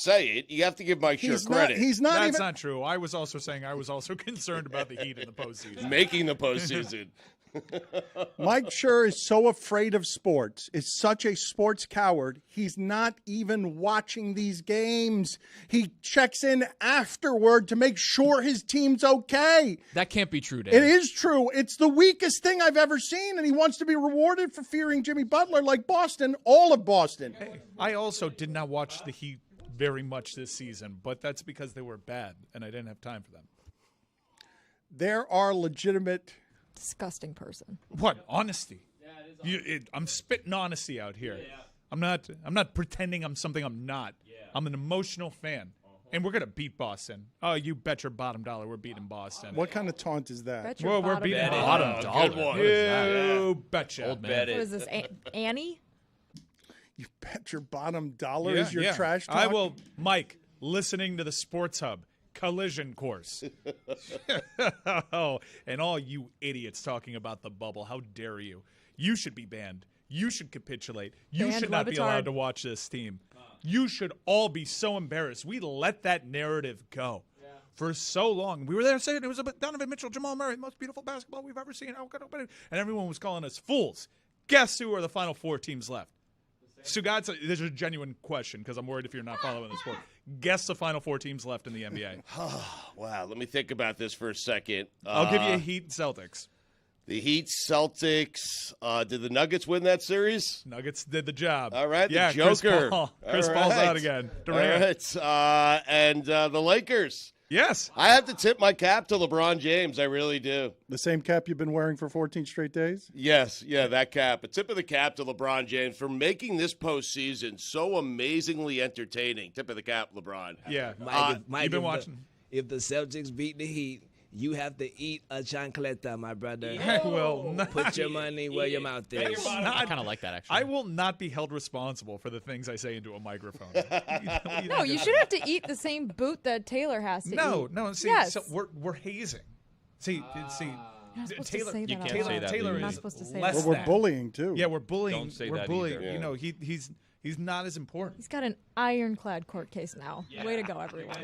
say it. You have to give Mike Scherr credit. That's not true. I was also saying I was also concerned about the Heat in the postseason. Making the postseason. Mike Scherr is so afraid of sports, is such a sports coward, he's not even watching these games. He checks in afterward to make sure his team's okay. That can't be true, Dan. It is true. It's the weakest thing I've ever seen, and he wants to be rewarded for fearing Jimmy Butler like Boston, all of Boston. Hey, I also did not watch the Heat very much this season, but that's because they were bad, and I didn't have time for them. There are legitimate... Disgusting person. What? Honesty. I'm spitting honesty out here. I'm not pretending I'm something I'm not. I'm an emotional fan. And we're going to beat Boston. Oh, you bet your bottom dollar we're beating Boston. What kind of taunt is that? Well, we're beating bottom dollar. You betcha. Old man. What is this, Annie? You bet your bottom dollar is your trash talk? I will, Mike, listening to the Sports Hub. Collision course. Oh, and all you idiots talking about the bubble. How dare you? You should be banned. You should capitulate. You should not be allowed to watch this team. You should all be so embarrassed. We let that narrative go for so long. We were there saying it was about Donovan Mitchell, Jamal Murray, the most beautiful basketball we've ever seen. And everyone was calling us fools. Guess who are the final 4 teams left? Stugotz, this is a genuine question because I'm worried if you're not following the sport. Guess the final 4 teams left in the NBA. Wow, let me think about this for a second. I'll give you Heat Celtics. The Heat Celtics. Did the Nuggets win that series? Nuggets did the job. All right, yeah, the Joker. Chris Paul's out again. Durant. All right, and the Lakers. Yes. I have to tip my cap to LeBron James. I really do. The same cap you've been wearing for 14 straight days? Yes. Yeah, that cap. A tip of the cap to LeBron James for making this postseason so amazingly entertaining. Tip of the cap, LeBron. Yeah. Mike, you've been watching. If the Celtics beat the Heat, you have to eat a chancleta, my brother. I will not. Put your money where your mouth is. I kind of like that, actually. I will not be held responsible for the things I say into a microphone. No, you should have to eat the same boot that Taylor has to eat. No. See, yes. so we're hazing. See, Taylor. You can't say that. Taylor You're not is supposed to say less that. Well, we're than. bullying, too. Yeah, we're bullying. Don't say we're that bullying. either. You know, he's not as important. He's got an ironclad court case now. Way to go, everyone.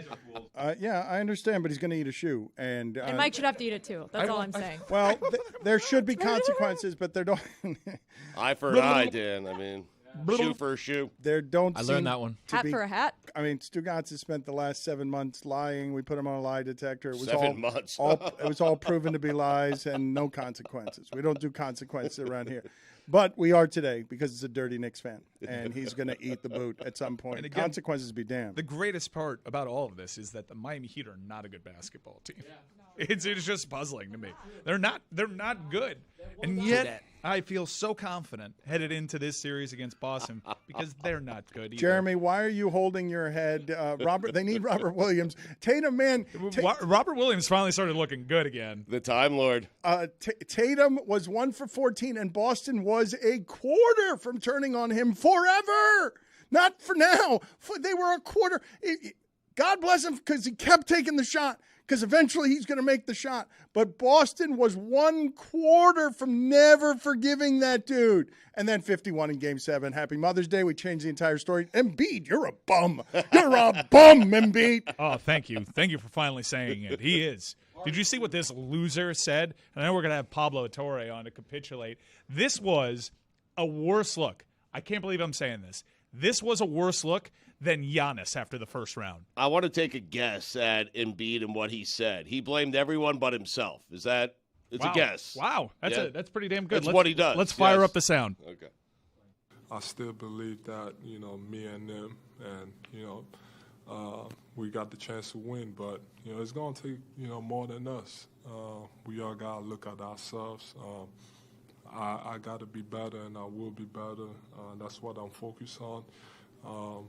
Yeah, I understand, but he's going to eat a shoe. And Mike should have to eat it, too. That's all I'm saying. Well, there should be consequences, but there don't. Eye for an eye, Dan. I mean, shoe for a shoe. There don't. I learned that one. Hat for a hat? I mean, Stugotz has spent the last 7 months lying. We put him on a lie detector. It was 7 months. It was all proven to be lies and no consequences. We don't do consequences around here. But we are today because he's a dirty Knicks fan, and he's going to eat the boot at some point. And again, consequences be damned. The greatest part about all of this is that the Miami Heat are not a good basketball team. It's just puzzling to me. They're not good. And yet I feel so confident headed into this series against Boston because they're not good either. Jeremy, why are you holding your head? Robert, they need Robert Williams. Tatum, man. Robert Williams finally started looking good again. The Time Lord. Tatum was 1 for 14, and Boston was a quarter from turning on him forever. Not for now. They were a quarter. God bless him because he kept taking the shot because eventually he's going to make the shot. But Boston was 1 quarter from never forgiving that dude. And then 51 in Game 7. Happy Mother's Day. We changed the entire story. Embiid, you're a bum. You're a bum, Embiid. Oh, thank you. Thank you for finally saying it. He is. Did you see what this loser said? And I know we're going to have Pablo Torre on to capitulate. This was a worse look. I can't believe I'm saying this. This was a worse look than Giannis after the first round. I want to take a guess at Embiid and what he said. He blamed everyone but himself. Is that? It's a guess. Wow, that's pretty damn good. That's what he does. Let's fire up the sound. Okay. I still believe that, me and them, and, we got the chance to win, but, it's going to take, more than us. We all got to look at ourselves. I got to be better, and I will be better. That's what I'm focused on. All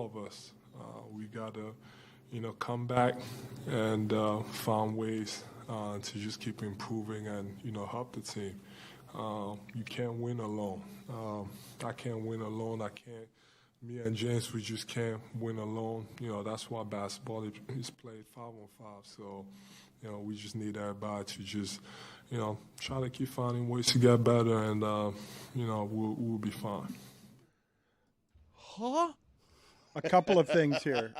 of us, we got to, come back and find ways to just keep improving and, help the team. You can't win alone. I can't win alone. Me and James, we just can't win alone. That's why basketball is played 5-on-5. So, we just need everybody to just, try to keep finding ways to get better, and, we'll be fine. Huh? a couple of things here.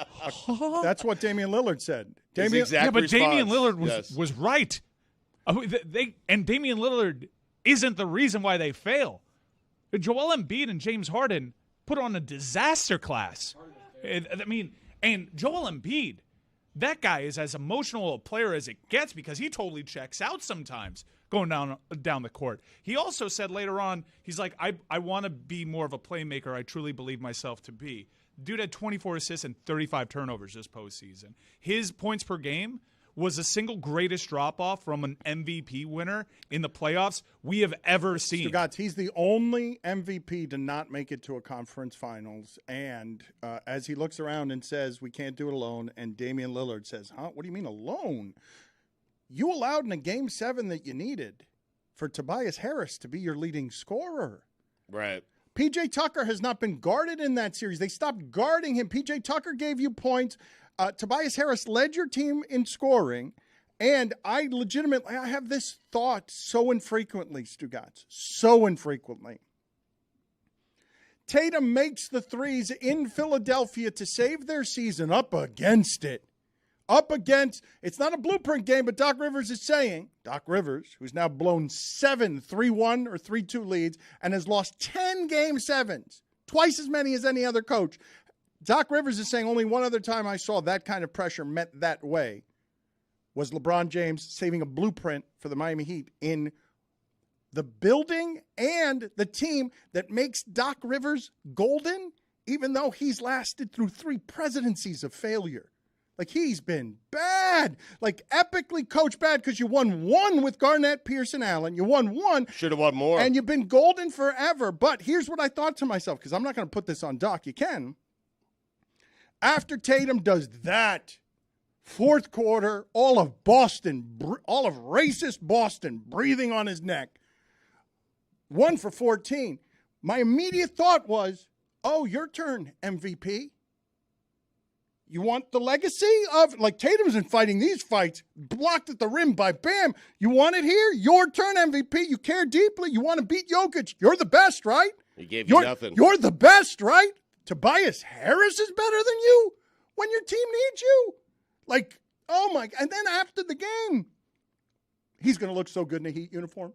That's what Damian Lillard said. Damian Lillard was right. Damian Lillard isn't the reason why they fail. Joel Embiid and James Harden put on a disaster class. And Joel Embiid, that guy is as emotional a player as it gets because he totally checks out sometimes going down the court. He also said later on, he's like, I want to be more of a playmaker. I truly believe myself to be. Dude had 24 assists and 35 turnovers this postseason. His points per game was the single greatest drop-off from an MVP winner in the playoffs we have ever seen. Stugotz, he's the only MVP to not make it to a conference finals. And as he looks around and says, we can't do it alone, and Damian Lillard says, what do you mean alone? You allowed in a Game 7 that you needed for Tobias Harris to be your leading scorer. Right. P.J. Tucker has not been guarded in that series. They stopped guarding him. P.J. Tucker gave you points. Tobias Harris led your team in scoring, and I have this thought so infrequently, Stugotz, so infrequently. Tatum makes the threes in Philadelphia to save their season up against it. It's not a blueprint game, but Doc Rivers is saying, Doc Rivers, who's now blown 7 3-1 or 3-2 leads and has lost 10 Game 7s, twice as many as any other coach. Doc Rivers is saying only one other time I saw that kind of pressure met that way was LeBron James saving a blueprint for the Miami Heat in the building and the team that makes Doc Rivers golden, even though he's lasted through 3 presidencies of failure. Like, he's been bad, like epically coached bad because you won 1 with Garnett, Pierce, and Allen. You won 1. Should have won more. And you've been golden forever. But here's what I thought to myself, because I'm not going to put this on Doc. You can. After Tatum does that, fourth quarter, all of racist Boston breathing on his neck, 1 for 14. My immediate thought was, oh, your turn, MVP. You want the legacy of, like, Tatum's been fighting these fights, blocked at the rim by Bam. You want it here? Your turn, MVP. You care deeply. You want to beat Jokic. You're the best, right? He gave you nothing. You're the best, right? Tobias Harris is better than you when your team needs you. Like, oh, my. And then after the game, he's going to look so good in a Heat uniform.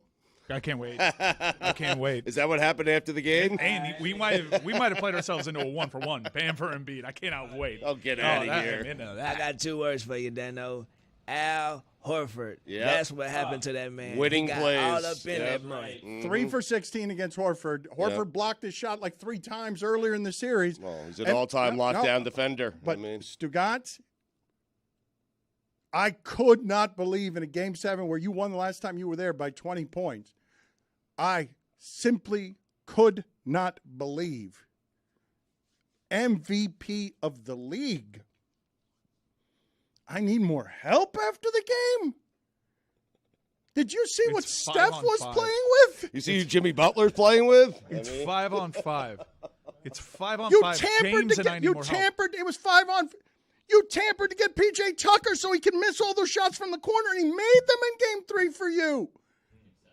I can't wait. I can't wait. Is that what happened after the game? Andy, we might have played ourselves into a 1-for-1. Bam for Embiid. I cannot wait. Oh, get out of here. I got 2 words for you, Dano. Al Horford. Yep. That's what happened to that man. Winning he got plays. all up in that money. Mm-hmm. 3 for 16 against Horford. Horford blocked his shot like 3 times earlier in the series. Well, he's an all-time lockdown defender. But Stugotz, I could not believe in a Game 7 where you won the last time you were there by 20 points. I simply could not believe. MVP of the league. I need more help after the game. Did you see what Steph was playing with? You see who Jimmy Butler's playing with? It's 5-on-5. It's 5-on-5. You tampered it was 5-on. You tampered to get P.J. Tucker so he can miss all those shots from the corner, and he made them in Game 3 for you.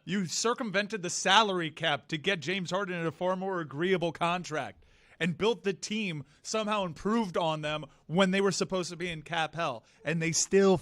You circumvented the salary cap to get James Harden in a far more agreeable contract and built the team, somehow improved on them when they were supposed to be in cap hell, and they still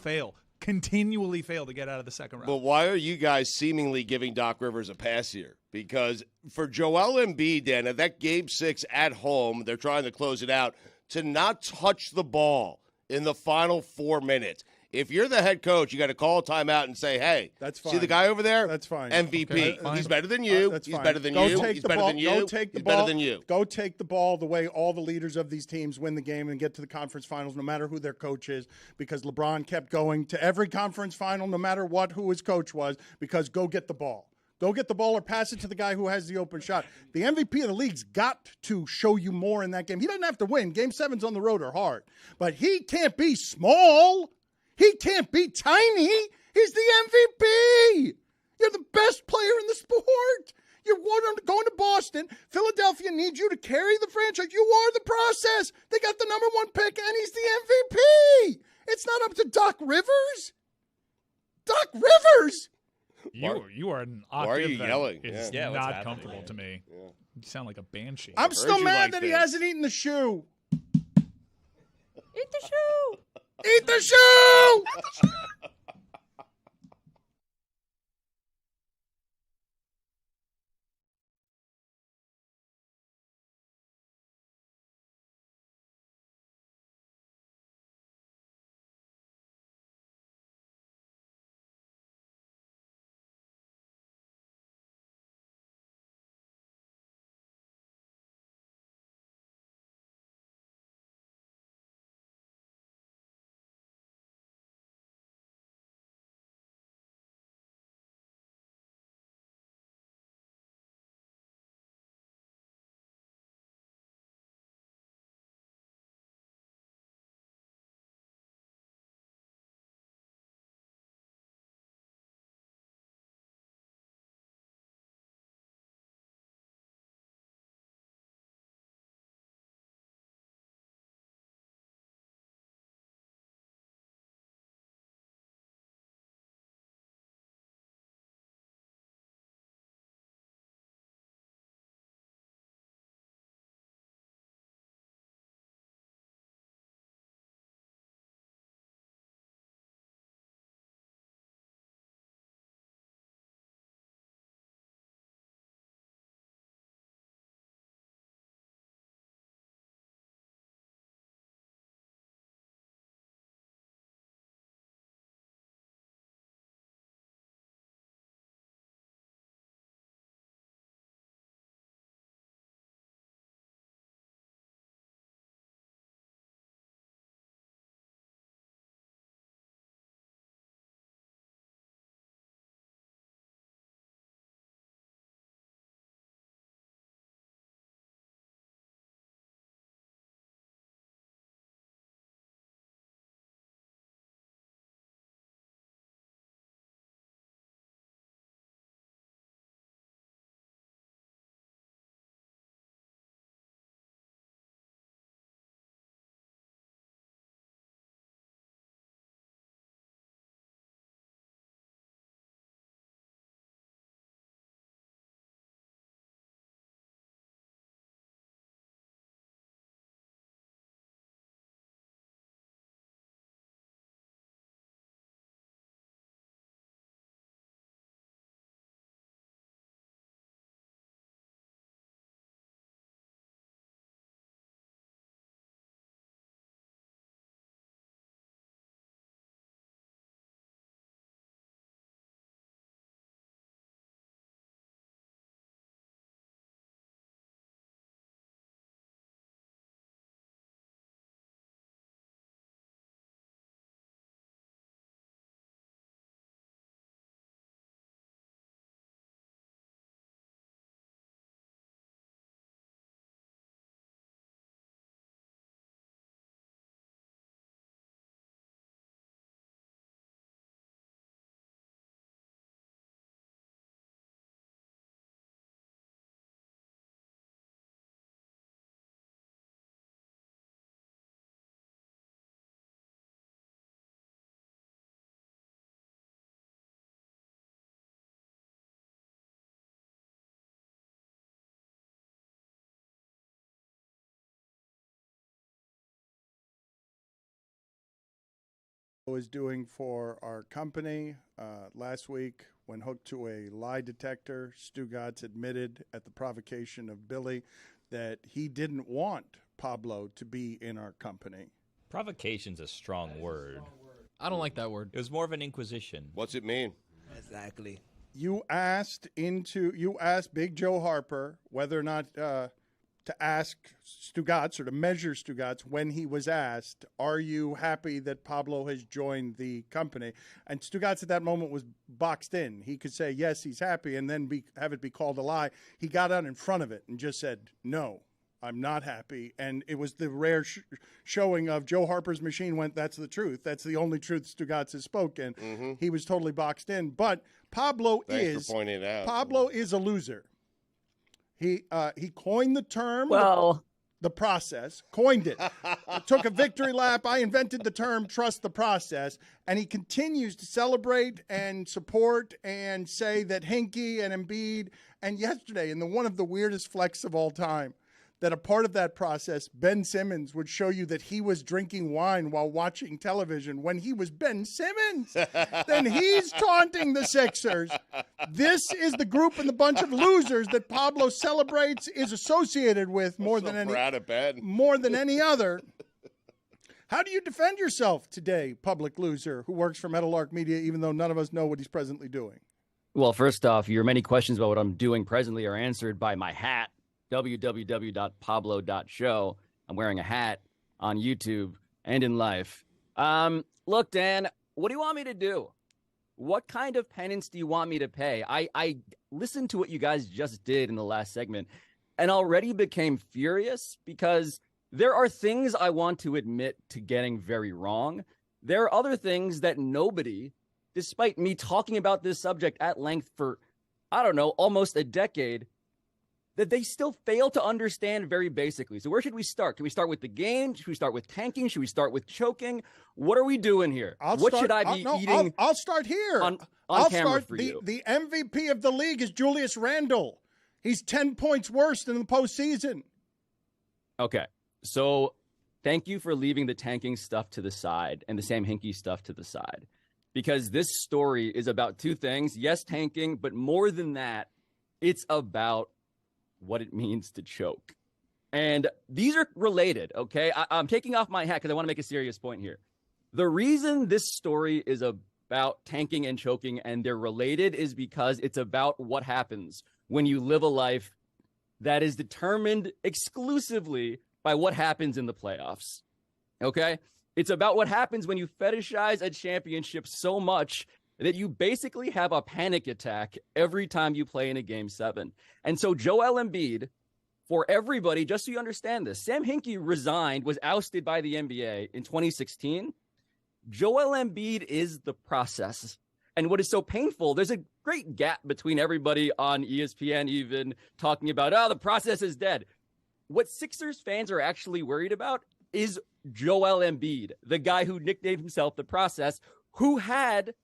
continually fail to get out of the second round. But why are you guys seemingly giving Doc Rivers a pass here? Because for Joel Embiid, Dan, at that Game 6 at home, they're trying to close it out, to not touch the ball in the final 4 minutes. If you're the head coach, you got to call a timeout and say, hey, that's fine. See the guy over there? That's fine. MVP. Okay, he's better than you. That's he's fine. better than Go you. take He's the better ball. than you. Go take the he's ball. better than you. Go take the ball the way all the leaders of these teams win the game and get to the conference finals, no matter who their coach is, because LeBron kept going to every conference final, no matter who his coach was, because go get the ball. Go get the ball or pass it to the guy who has the open shot. The MVP of the league's got to show you more in that game. He doesn't have to win. Game 7s on the road are hard. But he can't be small. He can't be tiny. He's the MVP. You're the best player in the sport. You're going to Boston. Philadelphia needs you to carry the franchise. You are the process. They got the number 1 pick, and he's the MVP. It's not up to Doc Rivers. Doc Rivers. You are an octave. Why are you yelling? It's Yeah, what's not happening, comfortable man? to me. You sound like a banshee. I'm still you mad like that he this. hasn't eaten the shoe. Eat the shoe. Eat the shoe! is doing for our company. Last week, when hooked to a lie detector, Stugotz admitted at the provocation of Billy that he didn't want Pablo to be in our company. Provocation's a strong word. I don't like that word. It was more of an inquisition. What's it mean? Exactly. You asked Big Joe Harper whether or not to ask Stugotz or to measure Stugotz when he was asked, are you happy that Pablo has joined the company? And Stugotz at that moment was boxed in. He could say, yes, he's happy, and then have it be called a lie. He got out in front of it and just said, no, I'm not happy. And it was the rare showing of Joe Harper's machine went, that's the truth. That's the only truth Stugotz has spoken. Mm-hmm. He was totally boxed in. But Pablo Thanks for pointing it out. Pablo is a loser. He coined the term, the process, coined it. Took a victory lap. I invented the term, trust the process. And he continues to celebrate and support and say that Hinkie and Embiid, and yesterday, in one of the weirdest flex of all time, that a part of that process, Ben Simmons would show you that he was drinking wine while watching television when he was Ben Simmons. Then he's taunting the Sixers. This is the group and the bunch of losers that Pablo celebrates, is associated with more than any other. How do you defend yourself today, public loser who works for Meadowlark Media, even though none of us know what he's presently doing? Well, first off, your many questions about what I'm doing presently are answered by my hat, www.pablo.show. I'm wearing a hat on YouTube and in life. Look, Dan, what do you want me to do? What kind of penance do you want me to pay? I listened to what you guys just did in the last segment and already became furious because there are things I want to admit to getting very wrong. There are other things that nobody, despite me talking about this subject at length for, I don't know, almost a decade, that they still fail to understand very basically. So where should we start? Can we start with the game? Should we start with tanking? Should we start with choking? What are we doing here? Should I be eating? I'll start here. On I'll camera start. for you. The MVP of the league is Julius Randle. He's 10 points worse than the postseason. Okay. So thank you for leaving the tanking stuff to the side and the Sam Hinkie stuff to the side, because this story is about two things. Yes, tanking, but more than that, it's about what it means to choke. And these are related, okay? I'm taking off my hat because I want to make a serious point here. The reason this story is about tanking and choking and they're related is because it's about what happens when you live a life that is determined exclusively by what happens in the playoffs, okay? It's about what happens when you fetishize a championship so much that you basically have a panic attack every time you play in a Game 7. And so Joel Embiid, for everybody, just so you understand this, Sam Hinkie resigned, was ousted by the NBA in 2016. Joel Embiid is the process. And what is so painful, there's a great gap between everybody on ESPN even talking about, the process is dead. What Sixers fans are actually worried about is Joel Embiid, the guy who nicknamed himself the process, who had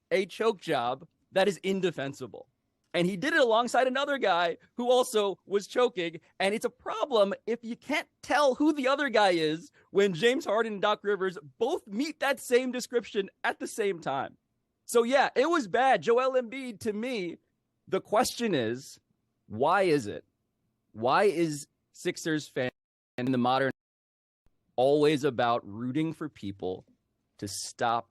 a choke job that is indefensible. And he did it alongside another guy who also was choking. And it's a problem if you can't tell who the other guy is when James Harden and Doc Rivers both meet that same description at the same time. So yeah, it was bad. Joel Embiid, to me, the question is, why is it? Why is Sixers fan in the modern always about rooting for people to stop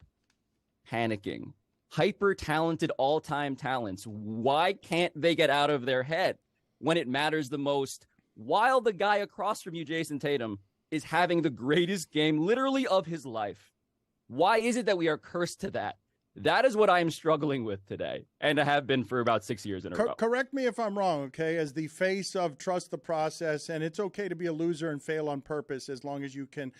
panicking? Hyper talented all-time talents. Why can't they get out of their head when it matters the most? While the guy across from you, Jason Tatum, is having the greatest game literally of his life. Why is it that we are cursed to that? That is what I am struggling with today, and I have been for about 6 years in a row. Correct me if I'm wrong, okay? As the face of trust the process, and it's okay to be a loser and fail on purpose as long as you can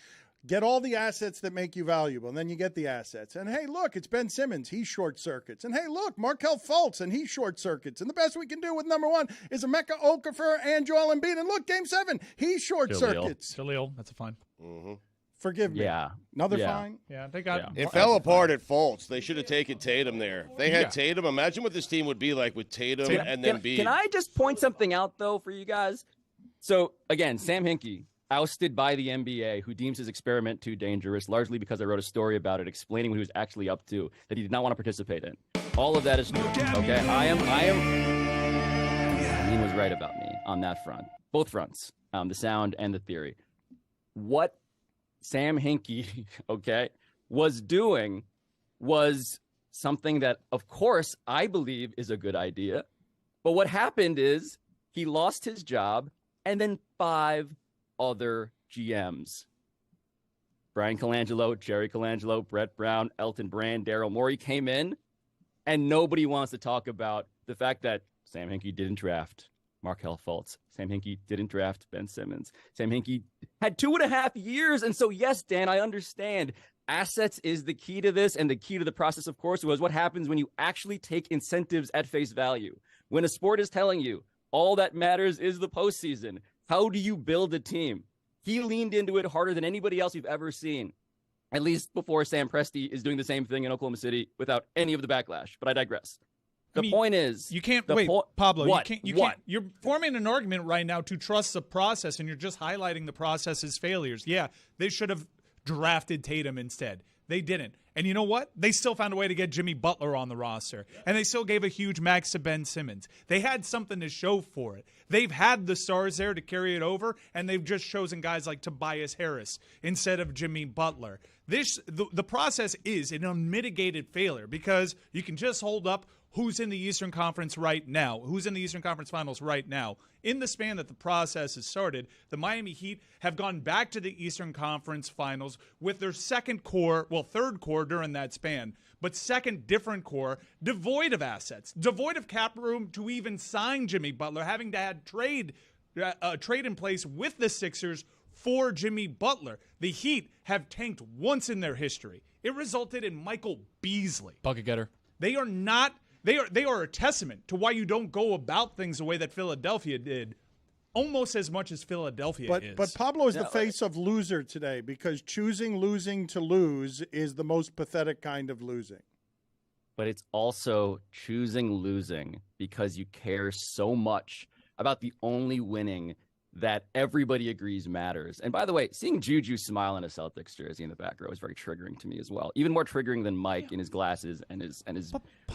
get all the assets that make you valuable, and then you get the assets. And hey, look, it's Ben Simmons. He short circuits. And hey, look, Markelle Fultz, and he short circuits. And the best we can do with number one is Emeka Okafor and Joel Embiid. And look, Game 7, he short circuits. Jaleel, that's a fine. Mm-hmm. Forgive me. Yeah. Another fine? Yeah, they got It fell apart at Fultz. They should have taken Tatum there. They had Tatum. Imagine what this team would be like with Tatum and then Embiid. Can I just point something out, though, for you guys? So, again, Sam Hinkie, ousted by the NBA, who deems his experiment too dangerous, largely because I wrote a story about it explaining what he was actually up to, that he did not want to participate in. All of that is true, okay? Amin was right about me on that front. Both fronts, the sound and the theory. What Sam Hinkie, okay, was doing was something that, of course, I believe is a good idea. But what happened is he lost his job, and then 5 other GMs, Brian Colangelo, Jerry Colangelo, Brett Brown, Elton Brand, Daryl Morey, came in, and nobody wants to talk about the fact that Sam Hinkie didn't draft Markelle Fultz. Sam Hinkie didn't draft Ben Simmons. Sam Hinkie had 2.5 years. And so, yes, Dan, I understand. Assets is the key to this, and the key to the process, of course, was what happens when you actually take incentives at face value. When a sport is telling you all that matters is the postseason, how do you build a team? He leaned into it harder than anybody else you've ever seen, at least before Sam Presti is doing the same thing in Oklahoma City without any of the backlash. But I digress. The point is, you can't the wait, Pablo. What? You can't. You're forming an argument right now to trust the process, and you're just highlighting the process's failures. Yeah, they should have drafted Tatum instead. They didn't. And you know what? They still found a way to get Jimmy Butler on the roster. And they still gave a huge max to Ben Simmons. They had something to show for it. They've had the stars there to carry it over, and they've just chosen guys like Tobias Harris instead of Jimmy Butler. The process is an unmitigated failure because you can just hold up who's in the Eastern Conference right now, who's in the Eastern Conference Finals right now. In the span that the process has started, the Miami Heat have gone back to the Eastern Conference Finals with their third core during that span, but second different core, devoid of assets, devoid of cap room to even sign Jimmy Butler, having to have a trade in place with the Sixers for Jimmy Butler. The Heat have tanked once in their history. It resulted in Michael Beasley. Bucket getter. They are not. They are a testament to why you don't go about things the way that Philadelphia did, almost as much as Philadelphia is. But Pablo is the face of loser today because choosing losing to lose is the most pathetic kind of losing. But it's also choosing losing because you care so much about the only winning that everybody agrees matters. And by the way, seeing Juju smile in a Celtics jersey in the back row is very triggering to me as well. Even more triggering than Mike in his glasses and his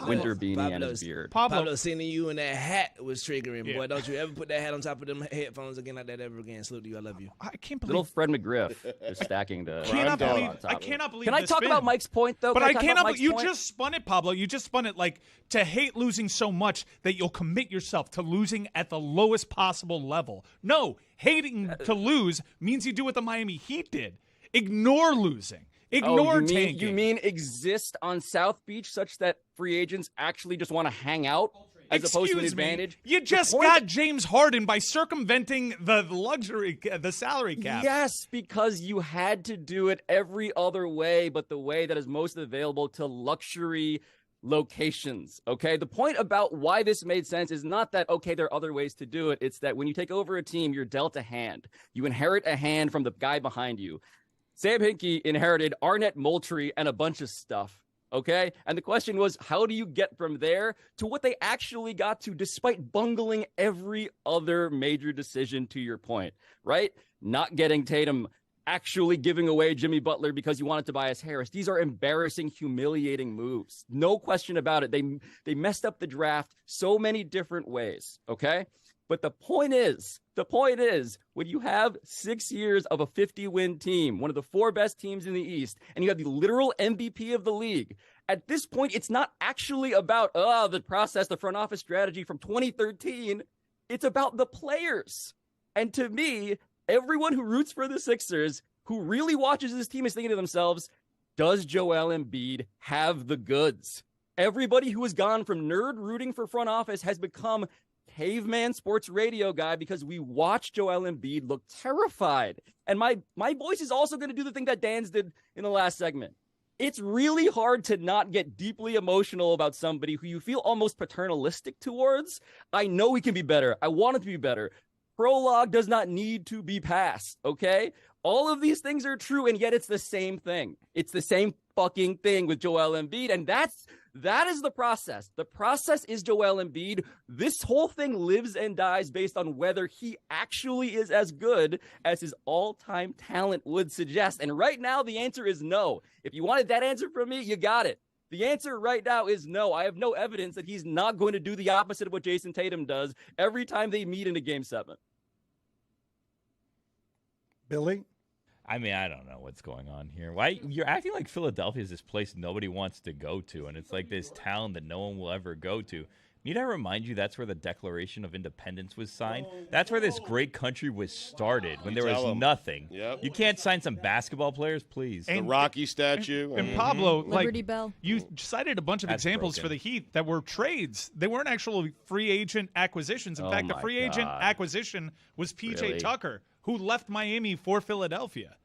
winter beanie and his beard. Pablo, seeing you in that hat was triggering. Boy, don't you ever put that hat on top of them headphones again like that ever again. Salute to you. I love you. I can't believe little Fred McGriff is stacking the. I cannot believe. Can I talk about Mike's point though? But I cannot believe you just spun it, Pablo. You just spun it like to hate losing so much that you'll commit yourself to losing at the lowest possible level. No. Hating to lose means you do what the Miami Heat did. Ignore losing. Ignore tanking. You mean exist on South Beach such that free agents actually just want to hang out as opposed to an advantage? You just got James Harden by circumventing the salary cap. Yes, because you had to do it every other way but the way that is most available to luxury locations. Okay, the point about why this made sense is not that okay there are other ways to do it. It's that when you take over a team, you're dealt a hand. You inherit a hand from the guy behind you. Sam Hinkie inherited Arnett Moultrie and a bunch of stuff. Okay, and the question was, how do you get from there to what they actually got to despite bungling every other major decision? To your point, right? Not getting Tatum, actually giving away Jimmy Butler because you wanted Tobias Harris. These are embarrassing, humiliating moves. No question about it. They messed up the draft so many different ways, okay? But the point is, when you have 6 years of a 50-win team, one of the 4 best teams in the East, and you have the literal MVP of the league, at this point, it's not actually about the process, the front office strategy from 2013. It's about the players. And to me, everyone who roots for the Sixers, who really watches this team, is thinking to themselves, does Joel Embiid have the goods? Everybody who has gone from nerd rooting for front office has become caveman sports radio guy because we watch Joel Embiid look terrified. And my voice is also going to do the thing that Dan's did in the last segment. It's really hard to not get deeply emotional about somebody who you feel almost paternalistic towards. I know he can be better. I want him to be better. Prologue does not need to be passed, okay? All of these things are true, and yet it's the same thing. It's the same fucking thing with Joel Embiid, and that is the process. The process is Joel Embiid. This whole thing lives and dies based on whether he actually is as good as his all-time talent would suggest. And right now, the answer is no. If you wanted that answer from me, you got it. The answer right now is no. I have no evidence that he's not going to do the opposite of what Jason Tatum does every time they meet in a Game 7. Billy? I mean, I don't know what's going on here. Why you're acting like Philadelphia is this place nobody wants to go to, and it's like this town that no one will ever go to. Need I remind you that's where the Declaration of Independence was signed? That's where this great country was started, when there was nothing. Yep. You can't sign some basketball players, please. The Rocky statue. And Pablo, Liberty Bell. You cited a bunch of examples for the Heat that were trades. They weren't actual free agent acquisitions. In fact, the free agent acquisition was P.J. Tucker, who left Miami for Philadelphia.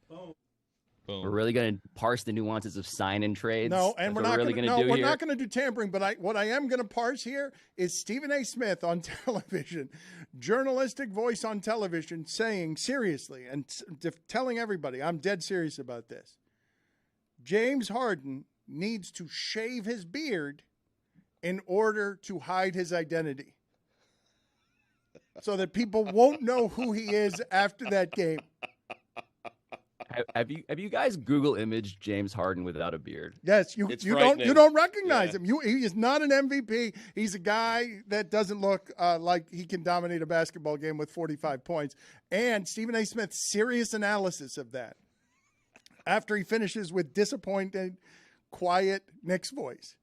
We're really going to parse the nuances of sign-in trades? No, and we're not really going to do. We're not going to do tampering. But what I am going to parse here is Stephen A. Smith on television, journalistic voice on television, saying seriously and telling everybody, I'm dead serious about this. James Harden needs to shave his beard in order to hide his identity so that people won't know who he is after that game. Have you guys Google image James Harden without a beard? Yes, you don't recognize him. He is not an MVP. He's a guy that doesn't look like he can dominate a basketball game with 45 points. And Stephen A. Smith's serious analysis of that, after he finishes with disappointed, quiet Knicks voice,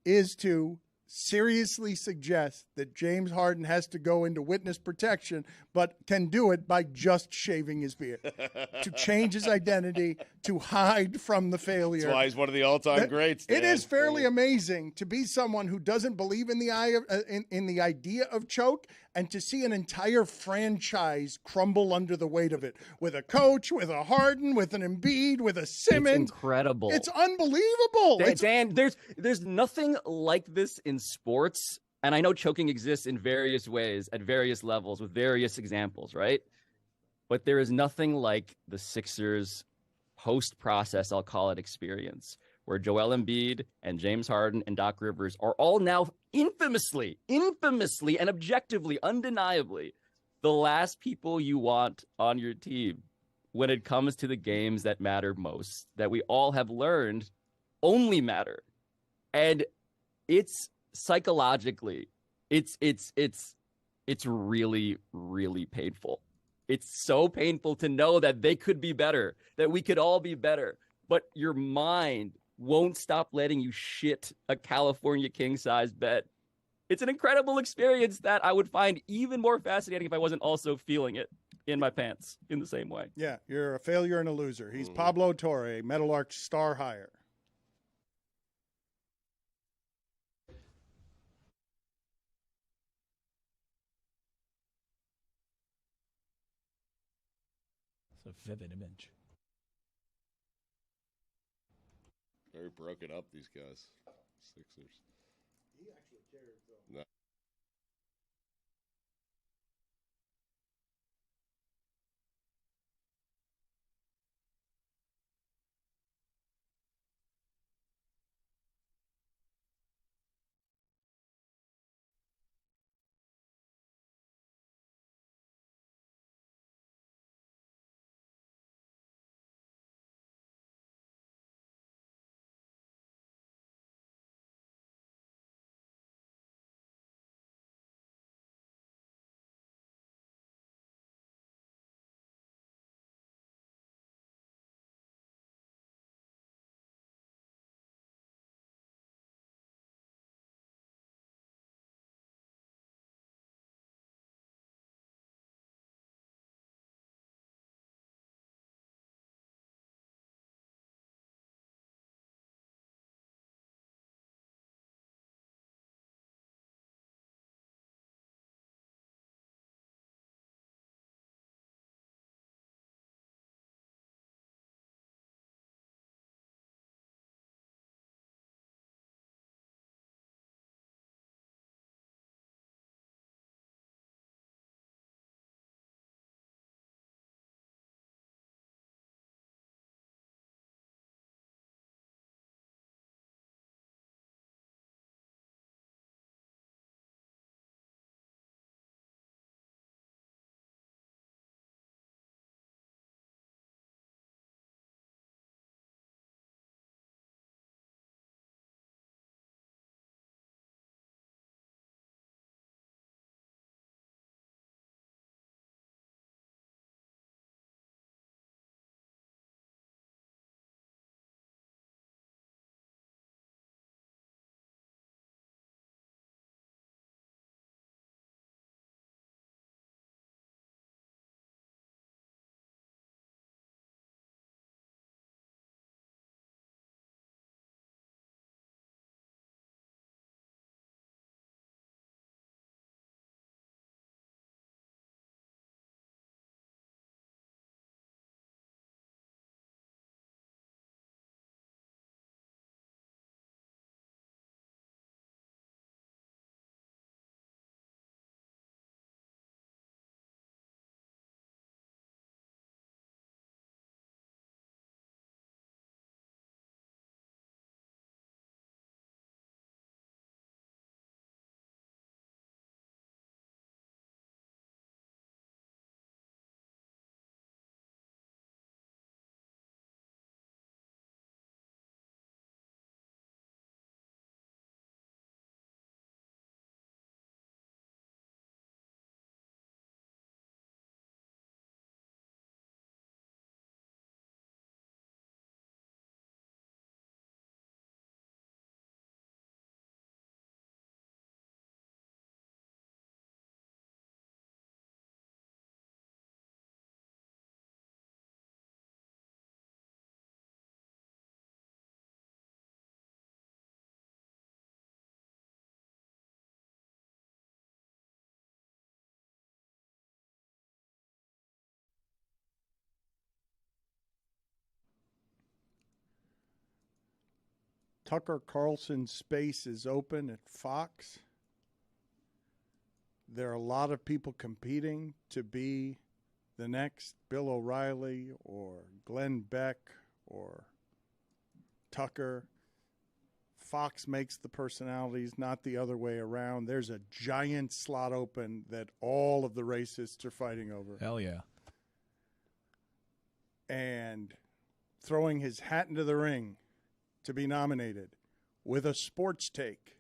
is to seriously suggest that James Harden has to go into witness protection, but can do it by just shaving his beard to change his identity, to hide from the failure. That's why he's one of the all-time greats. It is fairly amazing to be someone who doesn't believe in the in the idea of choke, and to see an entire franchise crumble under the weight of it, with a coach, with a Harden, with an Embiid, with a Simmons. It's incredible. It's unbelievable. Dan, there's nothing like this in sports, and I know choking exists in various ways at various levels with various examples, right? But there is nothing like the Sixers post-process, I'll call it, experience, where Joel Embiid and James Harden and Doc Rivers are all now infamously and objectively, undeniably, the last people you want on your team when it comes to the games that matter most, that we all have learned only matter. And it's psychologically, it's really, really painful. It's so painful to know that they could be better, that we could all be better, but your mind won't stop letting you shit a California king-size bed. It's an incredible experience that I would find even more fascinating if I wasn't also feeling it in my pants in the same way. Yeah, you're a failure and a loser. He's Pablo Torre, Metal Arch star hire. It's a vivid image. Very broken up, these guys. Sixers. He actually cared, though. No. Tucker Carlson's space is open at Fox. There are a lot of people competing to be the next Bill O'Reilly or Glenn Beck or Tucker. Fox makes the personalities, not the other way around. There's a giant slot open that all of the racists are fighting over. Hell yeah. And throwing his hat into the ring to be nominated with a sports take.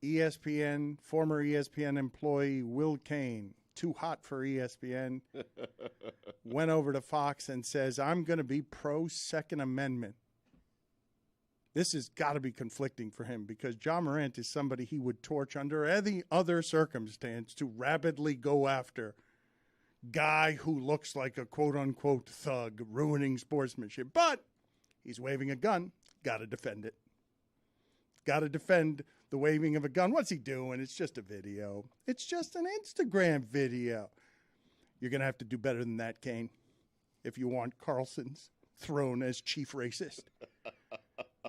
ESPN, former ESPN employee Will Cain, too hot for ESPN, went over to Fox and says, I'm going to be pro-Second Amendment. This has got to be conflicting for him because Ja Morant is somebody he would torch under any other circumstance to rapidly go after. Guy who looks like a quote-unquote thug ruining sportsmanship. But he's waving a gun. Got to defend it. Got to defend the waving of a gun. What's he doing? It's just a video. It's just an Instagram video. You're going to have to do better than that, Kane, if you want Carlson's throne as chief racist.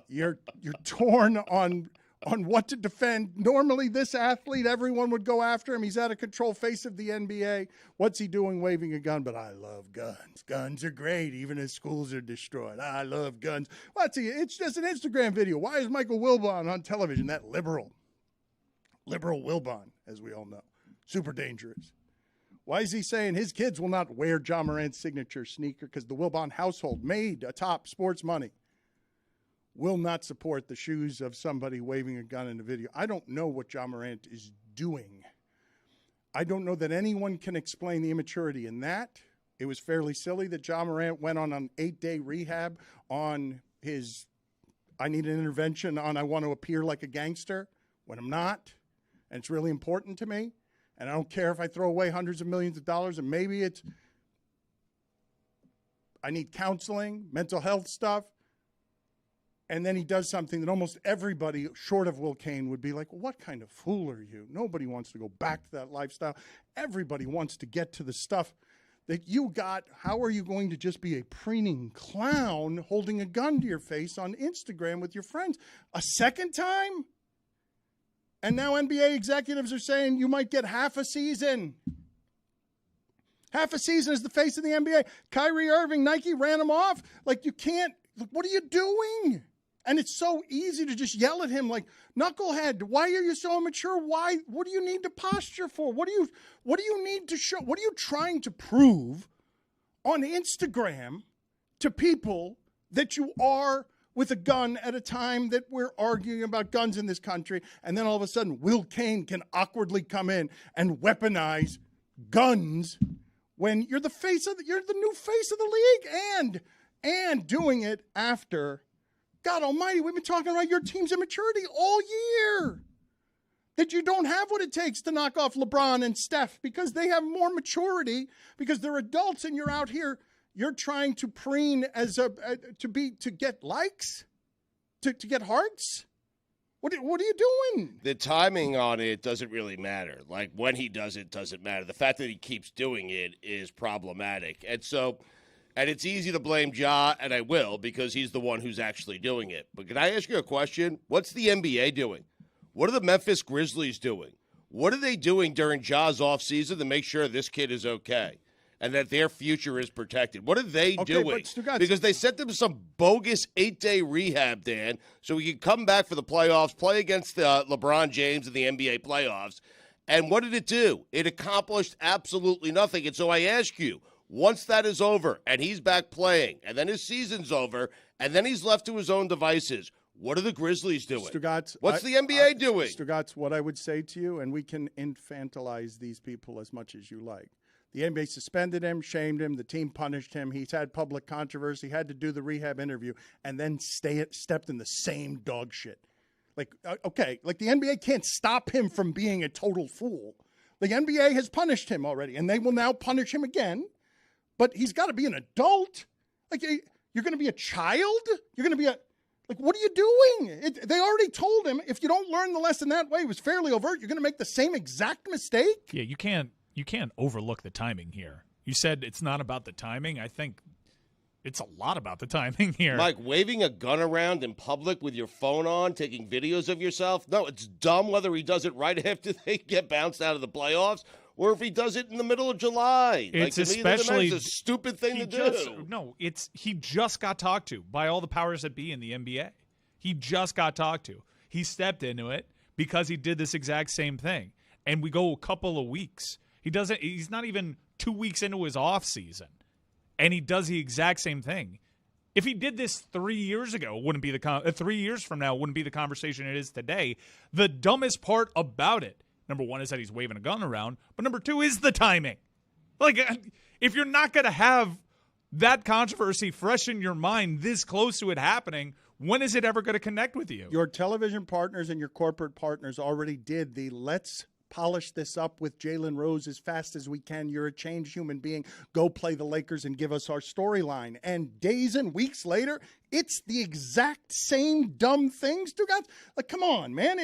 You're torn on what to defend. Normally, this athlete, everyone would go after him. He's out of control, face of the NBA. What's he doing waving a gun? But I love guns. Guns are great, even as schools are destroyed. I love guns. What's he? It's just an Instagram video. Why is Michael Wilbon on television? That liberal Wilbon, as we all know. Super dangerous. Why is he saying his kids will not wear Ja Morant's signature sneaker because the Wilbon household made atop sports money will not support the shoes of somebody waving a gun in a video. I don't know what Ja Morant is doing. I don't know that anyone can explain the immaturity in that. It was fairly silly that Ja Morant went on an 8-day rehab on his, I need an intervention on I want to appear like a gangster when I'm not. And it's really important to me. And I don't care if I throw away hundreds of millions of dollars and maybe it's, I need counseling, mental health stuff. And then he does something that almost everybody, short of Will Cain, would be like, well, what kind of fool are you? Nobody wants to go back to that lifestyle. Everybody wants to get to the stuff that you got. How are you going to just be a preening clown holding a gun to your face on Instagram with your friends a second time? And now NBA executives are saying you might get half a season. Half a season as the face of the NBA. Kyrie Irving, Nike ran him off. Like, you can't. What are you doing? And it's so easy to just yell at him like, knucklehead, why are you so immature? Why? What do you need to posture for? What do you need to show? What are you trying to prove on Instagram to people that you are with a gun at a time that we're arguing about guns in this country? And then all of a sudden, Will Cain can awkwardly come in and weaponize guns when you're the new face of the league and doing it after, God almighty, we've been talking about your team's immaturity all year. That you don't have what it takes to knock off LeBron and Steph because they have more maturity, because they're adults and you're out here, you're trying to preen as to get likes, to get hearts. What are you doing? The timing on it doesn't really matter. Like, when he does it doesn't matter. The fact that he keeps doing it is problematic. And it's easy to blame Ja, and I will, because he's the one who's actually doing it. But can I ask you a question? What's the NBA doing? What are the Memphis Grizzlies doing? What are they doing during Ja's offseason to make sure this kid is okay and that their future is protected? What are they doing? Because they sent them some bogus 8-day rehab, Dan, so he could come back for the playoffs, play against LeBron James in the NBA playoffs. And what did it do? It accomplished absolutely nothing. And so I ask you, once that is over and he's back playing and then his season's over and then he's left to his own devices, what are the Grizzlies doing? Stugotz, what's the NBA doing? Stugotz, what I would say to you, and we can infantilize these people as much as you like. The NBA suspended him, shamed him. The team punished him. He's had public controversy, had to do the rehab interview, and then stepped in the same dog shit. Like, okay, like the NBA can't stop him from being a total fool. The NBA has punished him already, and they will now punish him again. But he's got to be an adult. Like, you're going to be a child? You're going to be like, what are you doing? They already told him, if you don't learn the lesson that way, it was fairly overt, you're going to make the same exact mistake? Yeah, you can't overlook the timing here. You said it's not about the timing. I think It's a lot about the timing here. Mike, waving a gun around in public with your phone on, taking videos of yourself. No, it's dumb whether he does it right after they get bounced out of the playoffs or if he does it in the middle of July. It's like, especially it's a stupid thing to do. No, he just got talked to by all the powers that be in the NBA. He just got talked to. He stepped into it because he did this exact same thing. And we go a couple of weeks. He's not even 2 weeks into his off season. And he does the exact same thing. If he did this 3 years ago, 3 years from now, wouldn't be the conversation it is today. The dumbest part about it, number one, is that he's waving a gun around, but number two is the timing. Like, if you're not going to have that controversy fresh in your mind this close to it happening, when is it ever going to connect with you? Your television partners and your corporate partners already did the let's polish this up with Jalen Rose as fast as we can. You're a changed human being. Go play the Lakers and give us our storyline. And days and weeks later, it's the exact same dumb things. Like, come on, man.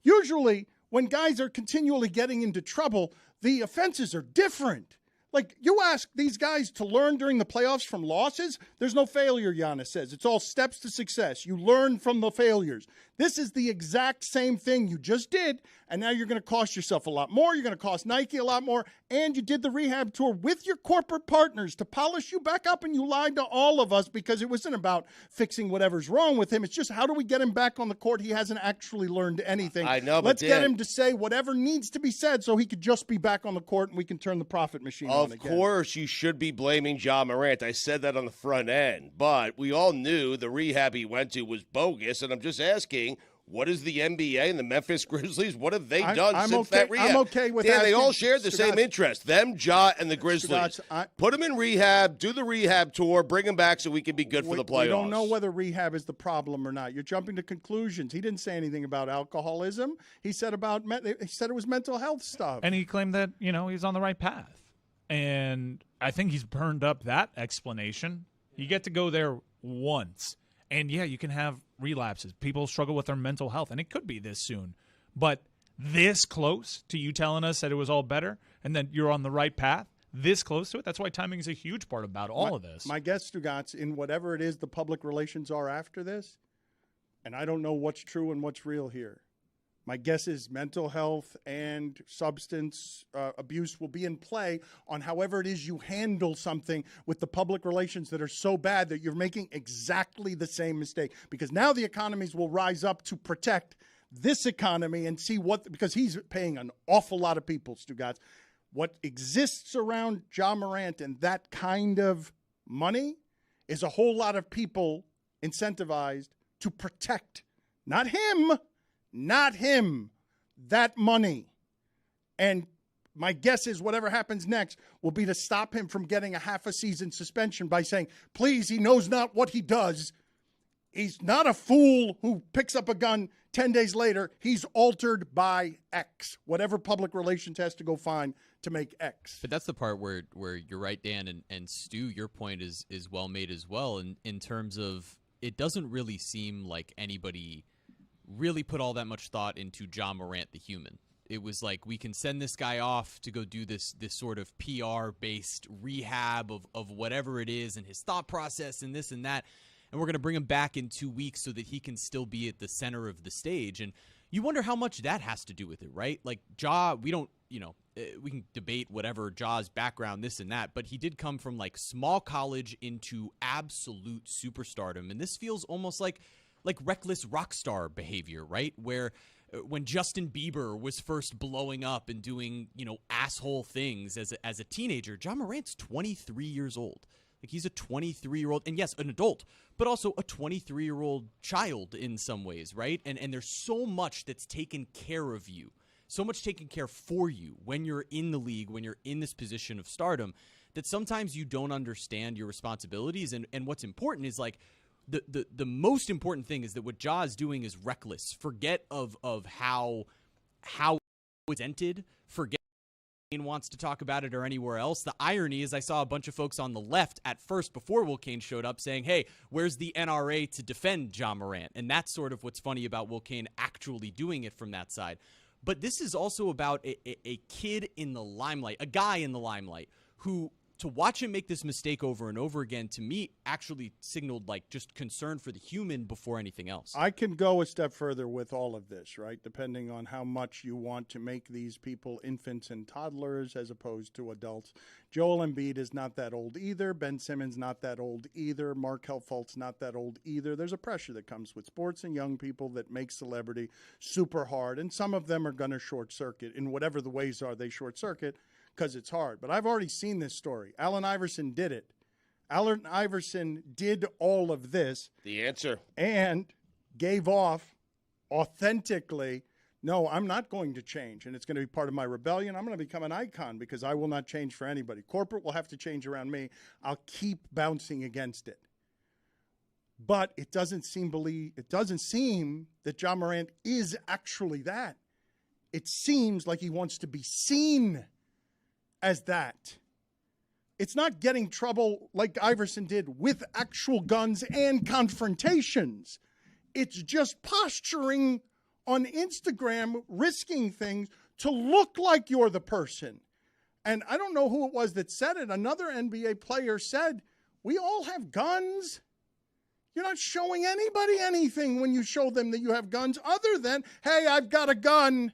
Usually when guys are continually getting into trouble, the offenses are different. Like, you ask these guys to learn during the playoffs from losses, there's no failure, Giannis says. It's all steps to success. You learn from the failures. This is the exact same thing you just did, and now you're going to cost yourself a lot more. You're going to cost Nike a lot more, and you did the rehab tour with your corporate partners to polish you back up, and you lied to all of us because it wasn't about fixing whatever's wrong with him. It's just, how do we get him back on the court? He hasn't actually learned anything. I know, but let's get him to say whatever needs to be said so he could just be back on the court and we can turn the profit machine on again. Of course, you should be blaming Ja Morant. I said that on the front end, but we all knew the rehab he went to was bogus, and I'm just asking, what is the NBA and the Memphis Grizzlies? What have they done since that rehab? I'm okay with that. They all shared the same interest, them, Ja, and the Grizzlies. Put them in rehab, do the rehab tour, bring them back so we can be good for the playoffs. We don't know whether rehab is the problem or not. You're jumping to conclusions. He didn't say anything about alcoholism. He said it was mental health stuff. And he claimed that, he's on the right path. And I think he's burned up that explanation. You get to go there once. And, yeah, you can have relapses. People struggle with their mental health, and it could be this soon. But this close to you telling us that it was all better and that you're on the right path, this close to it, that's why timing is a huge part about all of this. My guess, Stugotz, in whatever it is the public relations are after this, and I don't know what's true and what's real here, my guess is mental health and substance abuse will be in play on however it is you handle something with the public relations that are so bad that you're making exactly the same mistake. Because now the economies will rise up to protect this economy and see because he's paying an awful lot of people, Stugotz. What exists around Ja Morant and that kind of money is a whole lot of people incentivized to protect, not him, that money. And my guess is whatever happens next will be to stop him from getting a half a season suspension by saying, please, he knows not what he does. He's not a fool who picks up a gun 10 days later. He's altered by X, whatever public relations has to go find to make X. But that's the part where you're right, Dan, and Stu, your point is well made as well in terms of it doesn't really seem like anybody really put all that much thought into Ja Morant, the human. It was like, we can send this guy off to go do this sort of PR-based rehab of whatever it is and his thought process and this and that, and we're going to bring him back in 2 weeks so that he can still be at the center of the stage. And you wonder how much that has to do with it, right? Like, Ja, we don't, we can debate whatever Ja's background, this and that, but he did come from, like, small college into absolute superstardom, and this feels almost like reckless rock star behavior, right? Where when Justin Bieber was first blowing up and doing, asshole things as a teenager, Ja Morant's 23 years old. Like, he's a 23-year-old, and yes, an adult, but also a 23-year-old child in some ways, right? And there's so much that's taken care of you, so much taken care for you when you're in the league, when you're in this position of stardom, that sometimes you don't understand your responsibilities. And what's important is, like, the most important thing is that what Ja is doing is reckless. Forget of how it's ended. Forget wants to talk about it or anywhere else. The irony is I saw a bunch of folks on the left at first before Will Cain showed up saying, hey, where's the NRA to defend Ja Morant? And that's sort of what's funny about Will Cain actually doing it from that side. But this is also about a kid in the limelight, a guy in the limelight who to watch him make this mistake over and over again, to me, actually signaled like just concern for the human before anything else. I can go a step further with all of this, right? Depending on how much you want to make these people infants and toddlers as opposed to adults. Joel Embiid is not that old either. Ben Simmons not that old either. Markelle Fultz not that old either. There's a pressure that comes with sports and young people that makes celebrity super hard, and some of them are going to short circuit in whatever the ways are they short circuit, because it's hard. But I've already seen this story. Allen Iverson did it. Allen Iverson did all of this. The answer. And gave off authentically, no, I'm not going to change, and it's going to be part of my rebellion. I'm going to become an icon because I will not change for anybody. Corporate will have to change around me. I'll keep bouncing against it. But it doesn't seem that Ja Morant is actually that. It seems like he wants to be seen as that. It's not getting trouble like Iverson did with actual guns and confrontations. It's just posturing on Instagram, risking things to look like you're the person. And I don't know who it was that said it. Another NBA player said, we all have guns. You're not showing anybody anything when you show them that you have guns other than, hey, I've got a gun.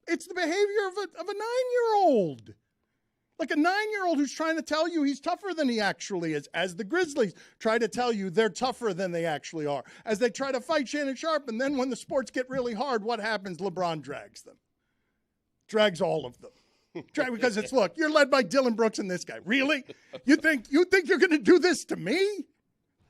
It's the behavior of a 9-year-old. Like a 9-year-old who's trying to tell you he's tougher than he actually is, as the Grizzlies try to tell you they're tougher than they actually are, as they try to fight Shannon Sharp, and then when the sports get really hard, what happens? LeBron drags them. Drags all of them. Because it's, look, you're led by Dylan Brooks and this guy. Really? You think you're going to do this to me?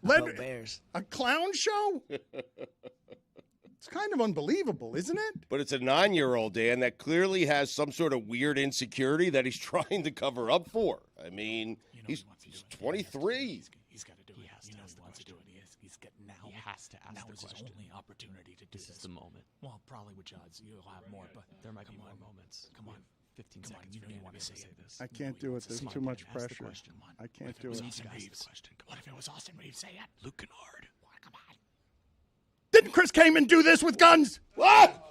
Bears. A clown show? It's kind of unbelievable, isn't it? But it's a 9-year-old, Dan, that clearly has some sort of weird insecurity that he's trying to cover up for. I mean, he's 23. He's got to do it. He wants to do it. He's getting now. He has to ask now the is question. his only opportunity to do this. This is the moment. Well, probably with Judds, you'll have more, but There might be more moments. Come on. 15 Come on, seconds. you know for you Dan want to to say this. I can't do it. There's too much pressure. I can't do it. Austin Reeves. What if it was Austin Reeves? Say it. Luke Kennard. Come on. Didn't Chris Kaman do this with guns? What?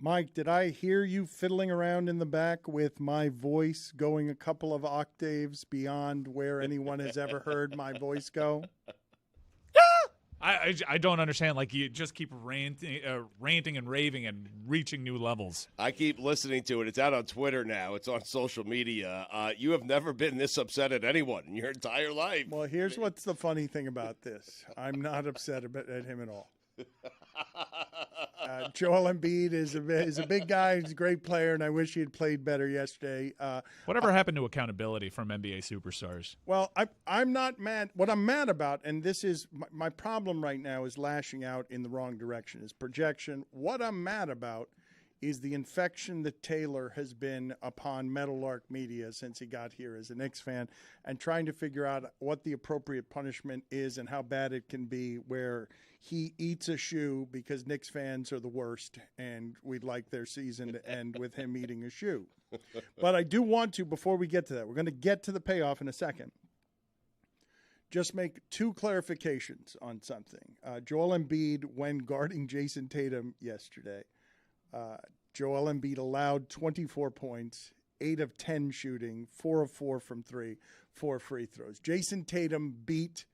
Mike, did I hear you fiddling around in the back with my voice going a couple of octaves beyond where anyone has ever heard my voice go? I don't understand. Like, you just keep ranting and raving and reaching new levels. I keep listening to it. It's out on Twitter now. It's on social media. You have never been this upset at anyone in your entire life. Well, here's what's the funny thing about this. I'm not upset at him at all. Joel Embiid is a big guy. He's a great player, and I wish he had played better yesterday. Whatever happened to accountability from NBA superstars? Well, I'm not mad. What I'm mad about, and this is my problem right now, is lashing out in the wrong direction, is projection. What I'm mad about is the infection that Taylor has been upon Meadowlark Media since he got here as a Knicks fan, and trying to figure out what the appropriate punishment is and how bad it can be, where he eats a shoe because Knicks fans are the worst, and we'd like their season to end with him eating a shoe. But I do want to, before we get to that, we're going to get to the payoff in a second, just make two clarifications on something. Joel Embiid, when guarding Jason Tatum yesterday, Joel Embiid allowed 24 points, 8 of 10 shooting, 4 of 4 from 3, 4 free throws. Jason Tatum beat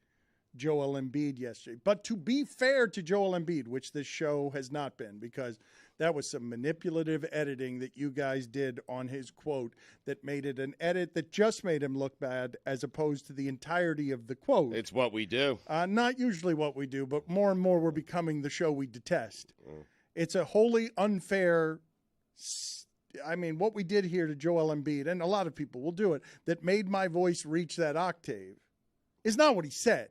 Joel Embiid yesterday. But to be fair to Joel Embiid, which this show has not been, because that was some manipulative editing that you guys did on his quote that made it an edit that just made him look bad as opposed to the entirety of the quote. It's what we do. Not usually what we do, but more and more we're becoming the show we detest. It's a wholly unfair, I mean, what we did here to Joel Embiid, and a lot of people will do it, that made my voice reach that octave, is not what he said.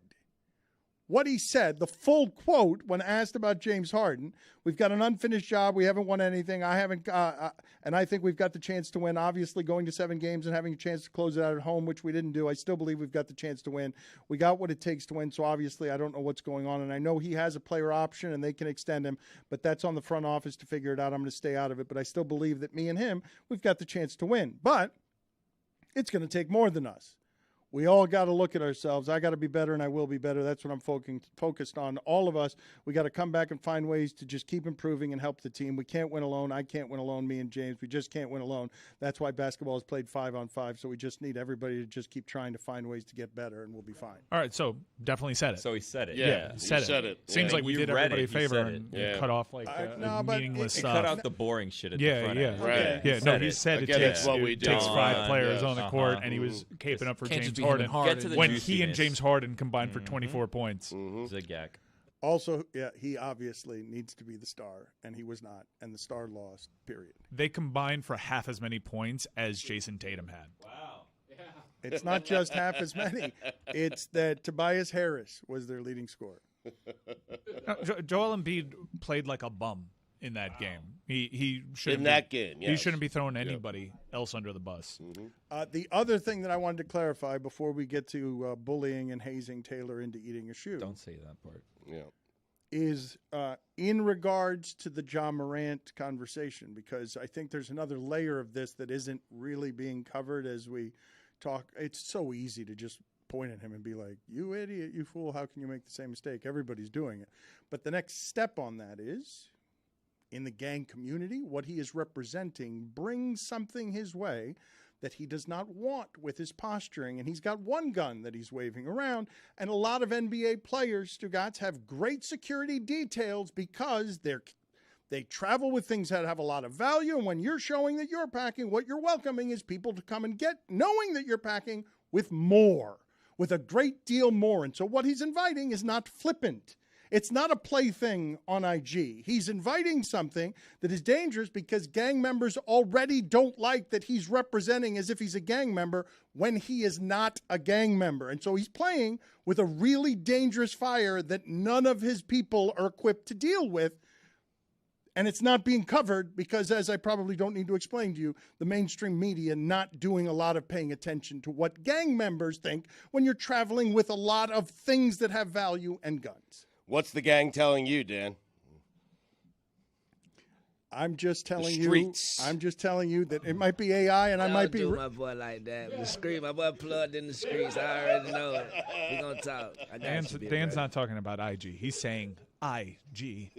What he said, the full quote, when asked about James Harden, we've got an unfinished job. We haven't won anything. And I think we've got the chance to win. Obviously, going to 7 games and having a chance to close it out at home, which we didn't do. I still believe we've got the chance to win. We got what it takes to win. So obviously, I don't know what's going on. And I know he has a player option and they can extend him, but that's on the front office to figure it out. I'm going to stay out of it. But I still believe that me and him, we've got the chance to win. But it's going to take more than us. We all got to look at ourselves. I got to be better, and I will be better. That's what I'm focused on. All of us, we got to come back and find ways to just keep improving and help the team. We can't win alone. I can't win alone, me and James. We just can't win alone. That's why basketball is played 5-on-5, so we just need everybody to just keep trying to find ways to get better, and we'll be fine. All right, so definitely said it. So he said it. Yeah, he said it. Seems like we You did read everybody it, a he favor said and it. cut off like No, but meaningless He stuff. cut out the boring shit at the front end. Right. Yeah, no, he said it Again, takes, it's what we it do. takes 5 players Yes. on the court, and he was caping up for Can't James just be him and Harden. Get to the When he and juiciness. James Harden combined for 24 points. Zigzag. Also, yeah, he obviously needs to be the star, and he was not, and the star lost, period. They combined for half as many points as Jason Tatum had. It's not just half as many. It's that Tobias Harris was their leading scorer. No, Joel Embiid played like a bum in that game. He shouldn't In be- that game, He yes. shouldn't be throwing anybody else under the bus. The other thing that I wanted to clarify before we get to bullying and hazing Taylor into eating a shoe Don't say that part. Yeah. is in regards to the Ja Morant conversation, because I think there's another layer of this that isn't really being covered as we talk. It's so easy to just point at him and be like, you idiot, you fool, how can you make the same mistake? Everybody's doing it. But the next step on that is, in the gang community, what he is representing brings something his way that he does not want with his posturing. And he's got one gun that he's waving around. And a lot of NBA players, Stugotz, have great security details because they travel with things that have a lot of value. And when you're showing that you're packing, what you're welcoming is people to come and get, knowing that you're packing with more, with a great deal more. And so what he's inviting is not flippant. It's not a plaything on IG. He's inviting something that is dangerous because gang members already don't like that he's representing as if he's a gang member when he is not a gang member. And so he's playing with a really dangerous fire that none of his people are equipped to deal with. And it's not being covered because, as I probably don't need to explain to you, the mainstream media not doing a lot of paying attention to what gang members think when you're traveling with a lot of things that have value and guns. What's the gang telling you, Dan? I'm just telling you. streets. I'm just telling you that it might be AI, and I might be. Don't do my boy like that. The street, my boy plugged in the streets. I already know it. We gonna talk. I got you, big Dan's brother. not talking about IG. He's saying IG.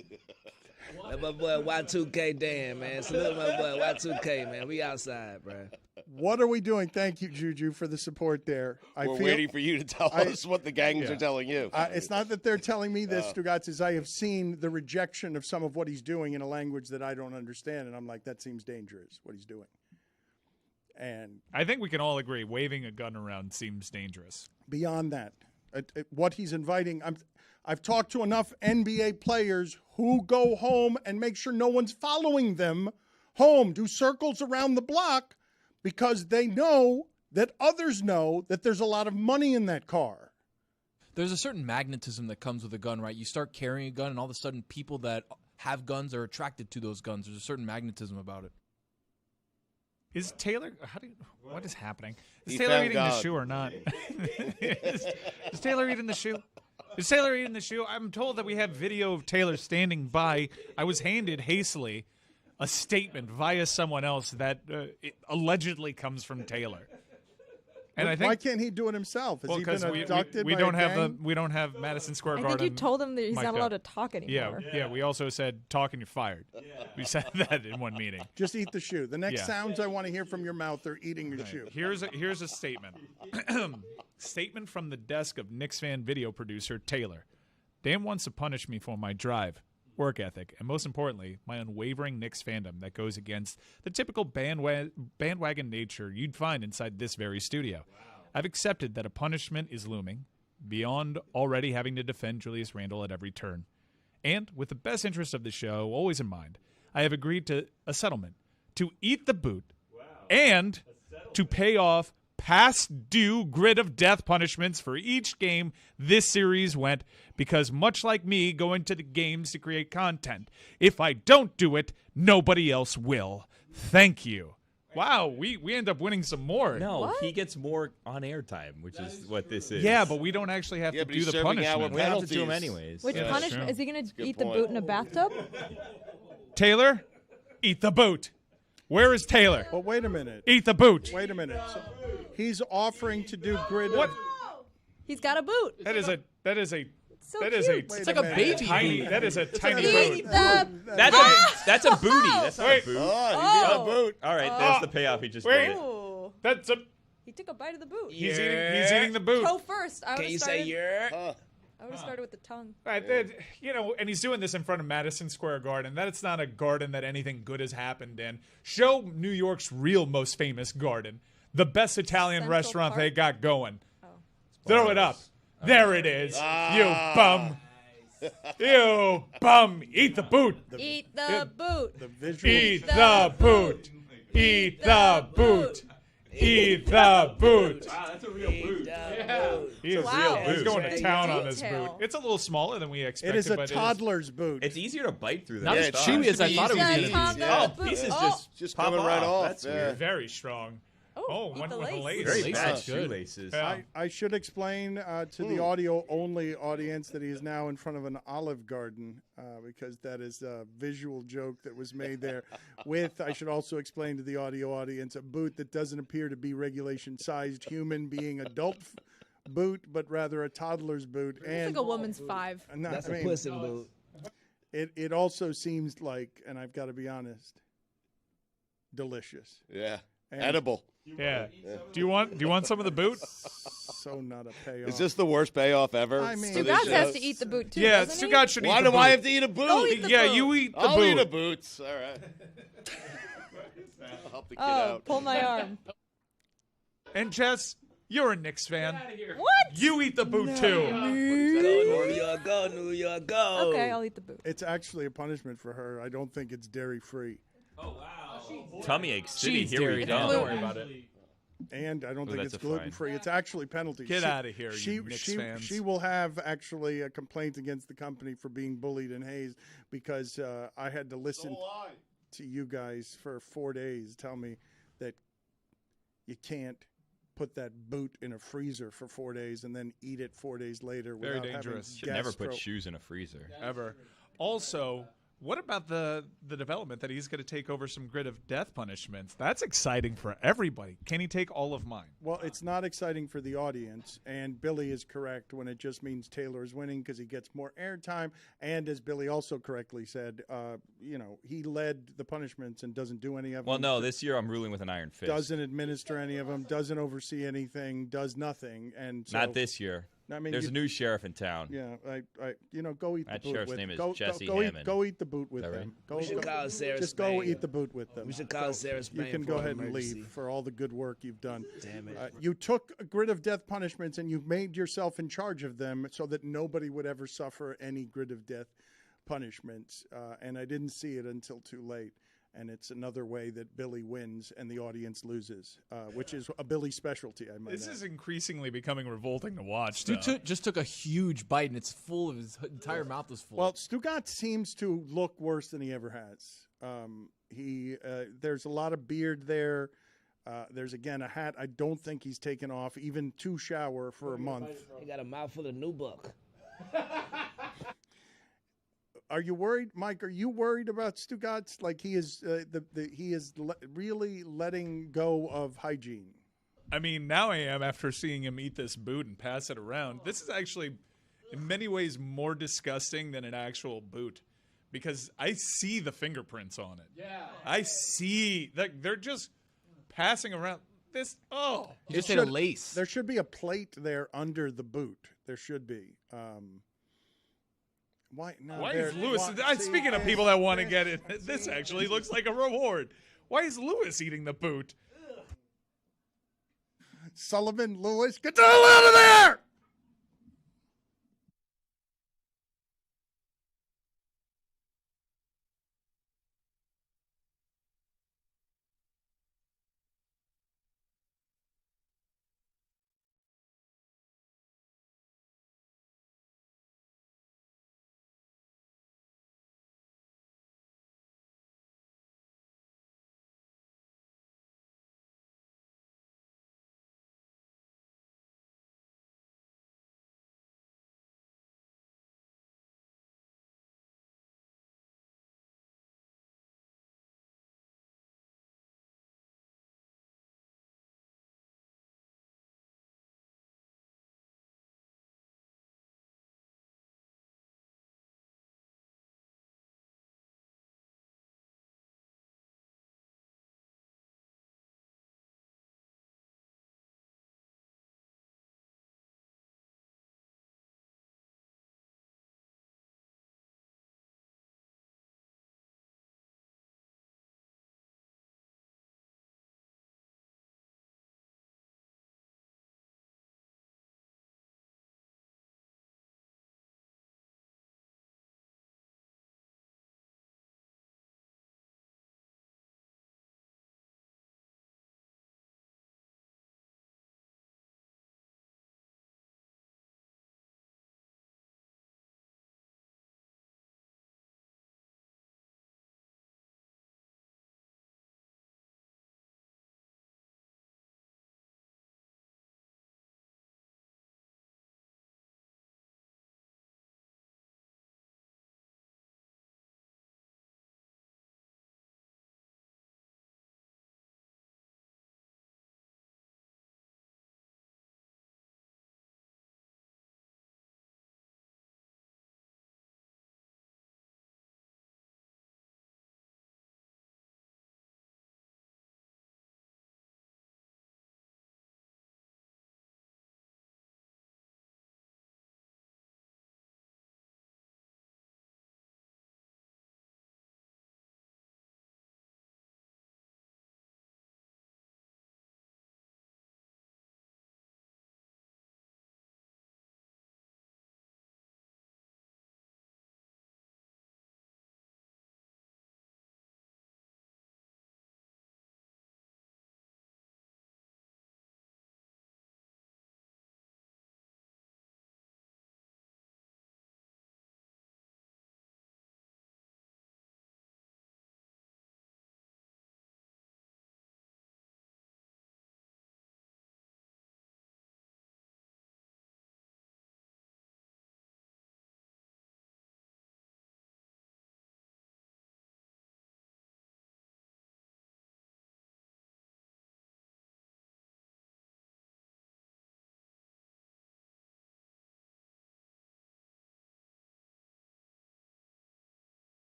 That my boy Y2K Dan, man. Salute my boy Y2K, man. We outside, bro. What are we doing? Thank you, Juju, for the support there. We're waiting for you to tell us what the gangs are telling you. It's not that they're telling me this, Stugotz, is I have seen the rejection of some of what he's doing in a language that I don't understand, and I'm like, that seems dangerous, what he's doing. And I think we can all agree waving a gun around seems dangerous. Beyond that, what he's inviting, I've talked to enough NBA players who go home and make sure no one's following them home, do circles around the block, because they know that others know that there's a lot of money in that car. There's a certain magnetism that comes with a gun, right? You start carrying a gun, and all of a sudden people that have guns are attracted to those guns. There's a certain magnetism about it. Is Taylor? What is happening? Is Taylor eating the shoe or not? is Taylor eating the shoe? Is Taylor eating the shoe? I'm told that we have video of Taylor standing by. I was handed hastily a statement via someone else that it allegedly comes from Taylor. And I think, why can't he do it himself? Has he been abducted? We by don't a have gang? We don't have Madison Square Garden. I think you told him that he's not allowed to talk anymore. Yeah. We also said talk and you're fired. We said that in one meeting. Just eat the shoe. The next sounds I want to hear from your mouth are eating your shoe. Here's a statement. Statement from the desk of Knicks fan video producer Taylor. Dan wants to punish me for my drive, work ethic, and most importantly, my unwavering Knicks fandom that goes against the typical bandwagon nature you'd find inside this very studio. Wow. I've accepted that a punishment is looming, beyond already having to defend Julius Randle at every turn. And with the best interest of the show always in mind, I have agreed to a settlement to eat the boot and to pay off past due grid of death punishments for each game this series went, because much like me going to the games to create content, if I don't do it, nobody else will. Thank you. Wow, we end up winning some more. No, he gets more on-air time, which is what this is. Yeah, but we don't actually have to do the punishment. We have to do them anyways. Which punishment? Is he going to eat the boot in a bathtub? Taylor, eat the boot. Where is Taylor? Well, wait a minute. Eat the boot. Wait a minute. So he's offering to do grid. What? He's got a boot. It's like a baby tiny. boot. That is a tiny Eat boot. That's a booty. That's not a boot. Oh, you boot. All right, there's the payoff. He just Wait. did it. Oh. That's a. He took a bite of the boot. He's eating the boot. Go first. Can you say yeah? I would have started with the tongue. Right, and he's doing this in front of Madison Square Garden. That's not a garden that anything good has happened in. Show New York's real most famous garden, the best Italian Central restaurant Park? they got going. Oh. Throw it up. There it is. You bum. You bum. Eat the boot. Eat the boot. The visual. Eat the boot. Eat the boot. Eat the boot. Wow, that's a real boot. He's going to town on this boot. Detail. It's a little smaller than we expected. It is a but toddler's boot. It's easier to bite through than Not I as thought. chewy as I thought it was going to be. Oh, pieces just pop coming right off. That's Yeah. weird. very strong. Oh, eat one the with the lace. lace. Very Lace bad is good. shoelaces. Yeah. I should explain to the audio-only audience that he is now in front of an Olive Garden because that is a visual joke that was made there. I should also explain to the audio audience, a boot that doesn't appear to be regulation-sized human being adult boot, but rather a toddler's boot. It's like a woman's 5. That's a pussy boot. It also seems like, and I've got to be honest, delicious. Yeah. And Edible. Yeah. Do you want some of the boot? So not a payoff. Is this the worst payoff ever? I mean- for this Stugotz has show? to eat the boot too. Yeah, doesn't Stugotz should eat Why the do boot. I have to eat a boot? Go eat the Yeah, boot. you eat the I'll boot. eat a boots. All right. I'll help the kid out. pull my arm. And Jess, you're a Knicks fan. What? You eat the boot too. Go New York, go New York, go. Okay, I'll eat the boot. It's actually a punishment for her. I don't think it's dairy-free. Tummy ache She city. eats Here dairy we now. go. Don't worry about it. And I don't think that's it's a fine. gluten-free. It's actually penalty. Get outta here, you Knicks she, fans. She will have actually a complaint against the company for being bullied in Hayes because I had to listen to you guys for 4 days tell me that you can't put that boot in a freezer for 4 days and then eat it 4 days later Very without dangerous. having Should never put gastro- shoes in a freezer. Ever. Also, What about the development that he's going to take over some grid of death punishments? That's exciting for everybody. Can he take all of mine? Well, it's not exciting for the audience, and Billy is correct when it just means Taylor is winning because he gets more airtime. And as Billy also correctly said, he led the punishments and doesn't do any of them. Well, no, this year I'm ruling with an iron fist. Doesn't administer any of them, doesn't oversee anything, does nothing. And so, not this year. I mean, there's a new sheriff in town. Yeah, go eat that the boot sheriff's with name is go, Jesse go, Hammond. go eat the boot with Is that them. right? We should call Sarah Just Spain. go eat the boot with them. We should call Sarah Spain. You can for go an ahead and emergency. leave for all the good work you've done. Damn it. You took a grid of death punishments and you've made yourself in charge of them so that nobody would ever suffer any grid of death punishments. And I didn't see it until too late. And it's another way that Billy wins and the audience loses, which is a Billy specialty, I might add. This is increasingly becoming revolting to watch. Stu just took a huge bite, and it's full of his entire mouth is full. Well, Stugotz seems to look worse than he ever has. There's a lot of beard there. There's, again, a hat I don't think he's taken off, even to shower for a month. He got a mouthful of new book. Are you worried, Mike? Are you worried about Stugotz? Like he is really letting go of hygiene. I mean, now I am after seeing him eat this boot and pass it around. This is actually, in many ways, more disgusting than an actual boot because I see the fingerprints on it. Yeah. I see that they're just passing around this. Oh, he just had a lace. There should be a plate there under the boot. There should be. Why is Lewis? Speaking of people that want to get it, this actually looks like a reward. Why is Lewis eating the boot? Sullivan, Lewis, get the hell out of there!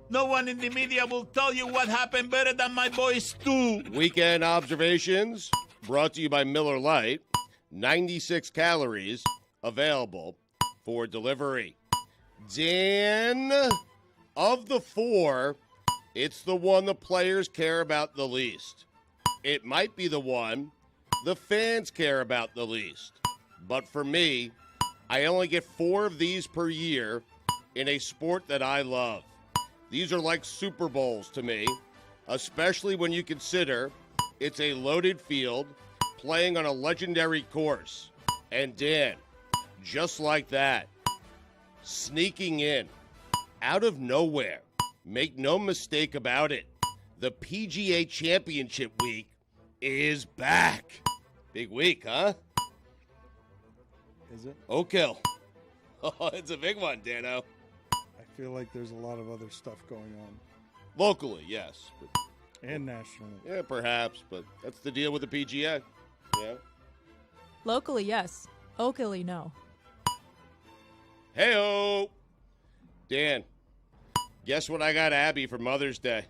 No one in the media will tell you what happened better than my boy Stu. Weekend observations brought to you by Miller Lite. 96 calories available for delivery. Dan, of the four, it's the one the players care about the least. It might be the one the fans care about the least. But for me, I only get 4 of these per year in a sport that I love. These are like Super Bowls to me, especially when you consider it's a loaded field playing on a legendary course. And Dan, just like that, sneaking in, out of nowhere, make no mistake about it, the PGA Championship week is back. Big week, huh? Is it? Oak Hill. Oh, it's a big one, Dano. I feel like there's a lot of other stuff going on. Locally, yes. But, and nationally. yeah, perhaps, but that's the deal with the PGA. Yeah. Locally, yes. Oakley, no. Hey-o! Dan, guess what I got Abby for Mother's Day?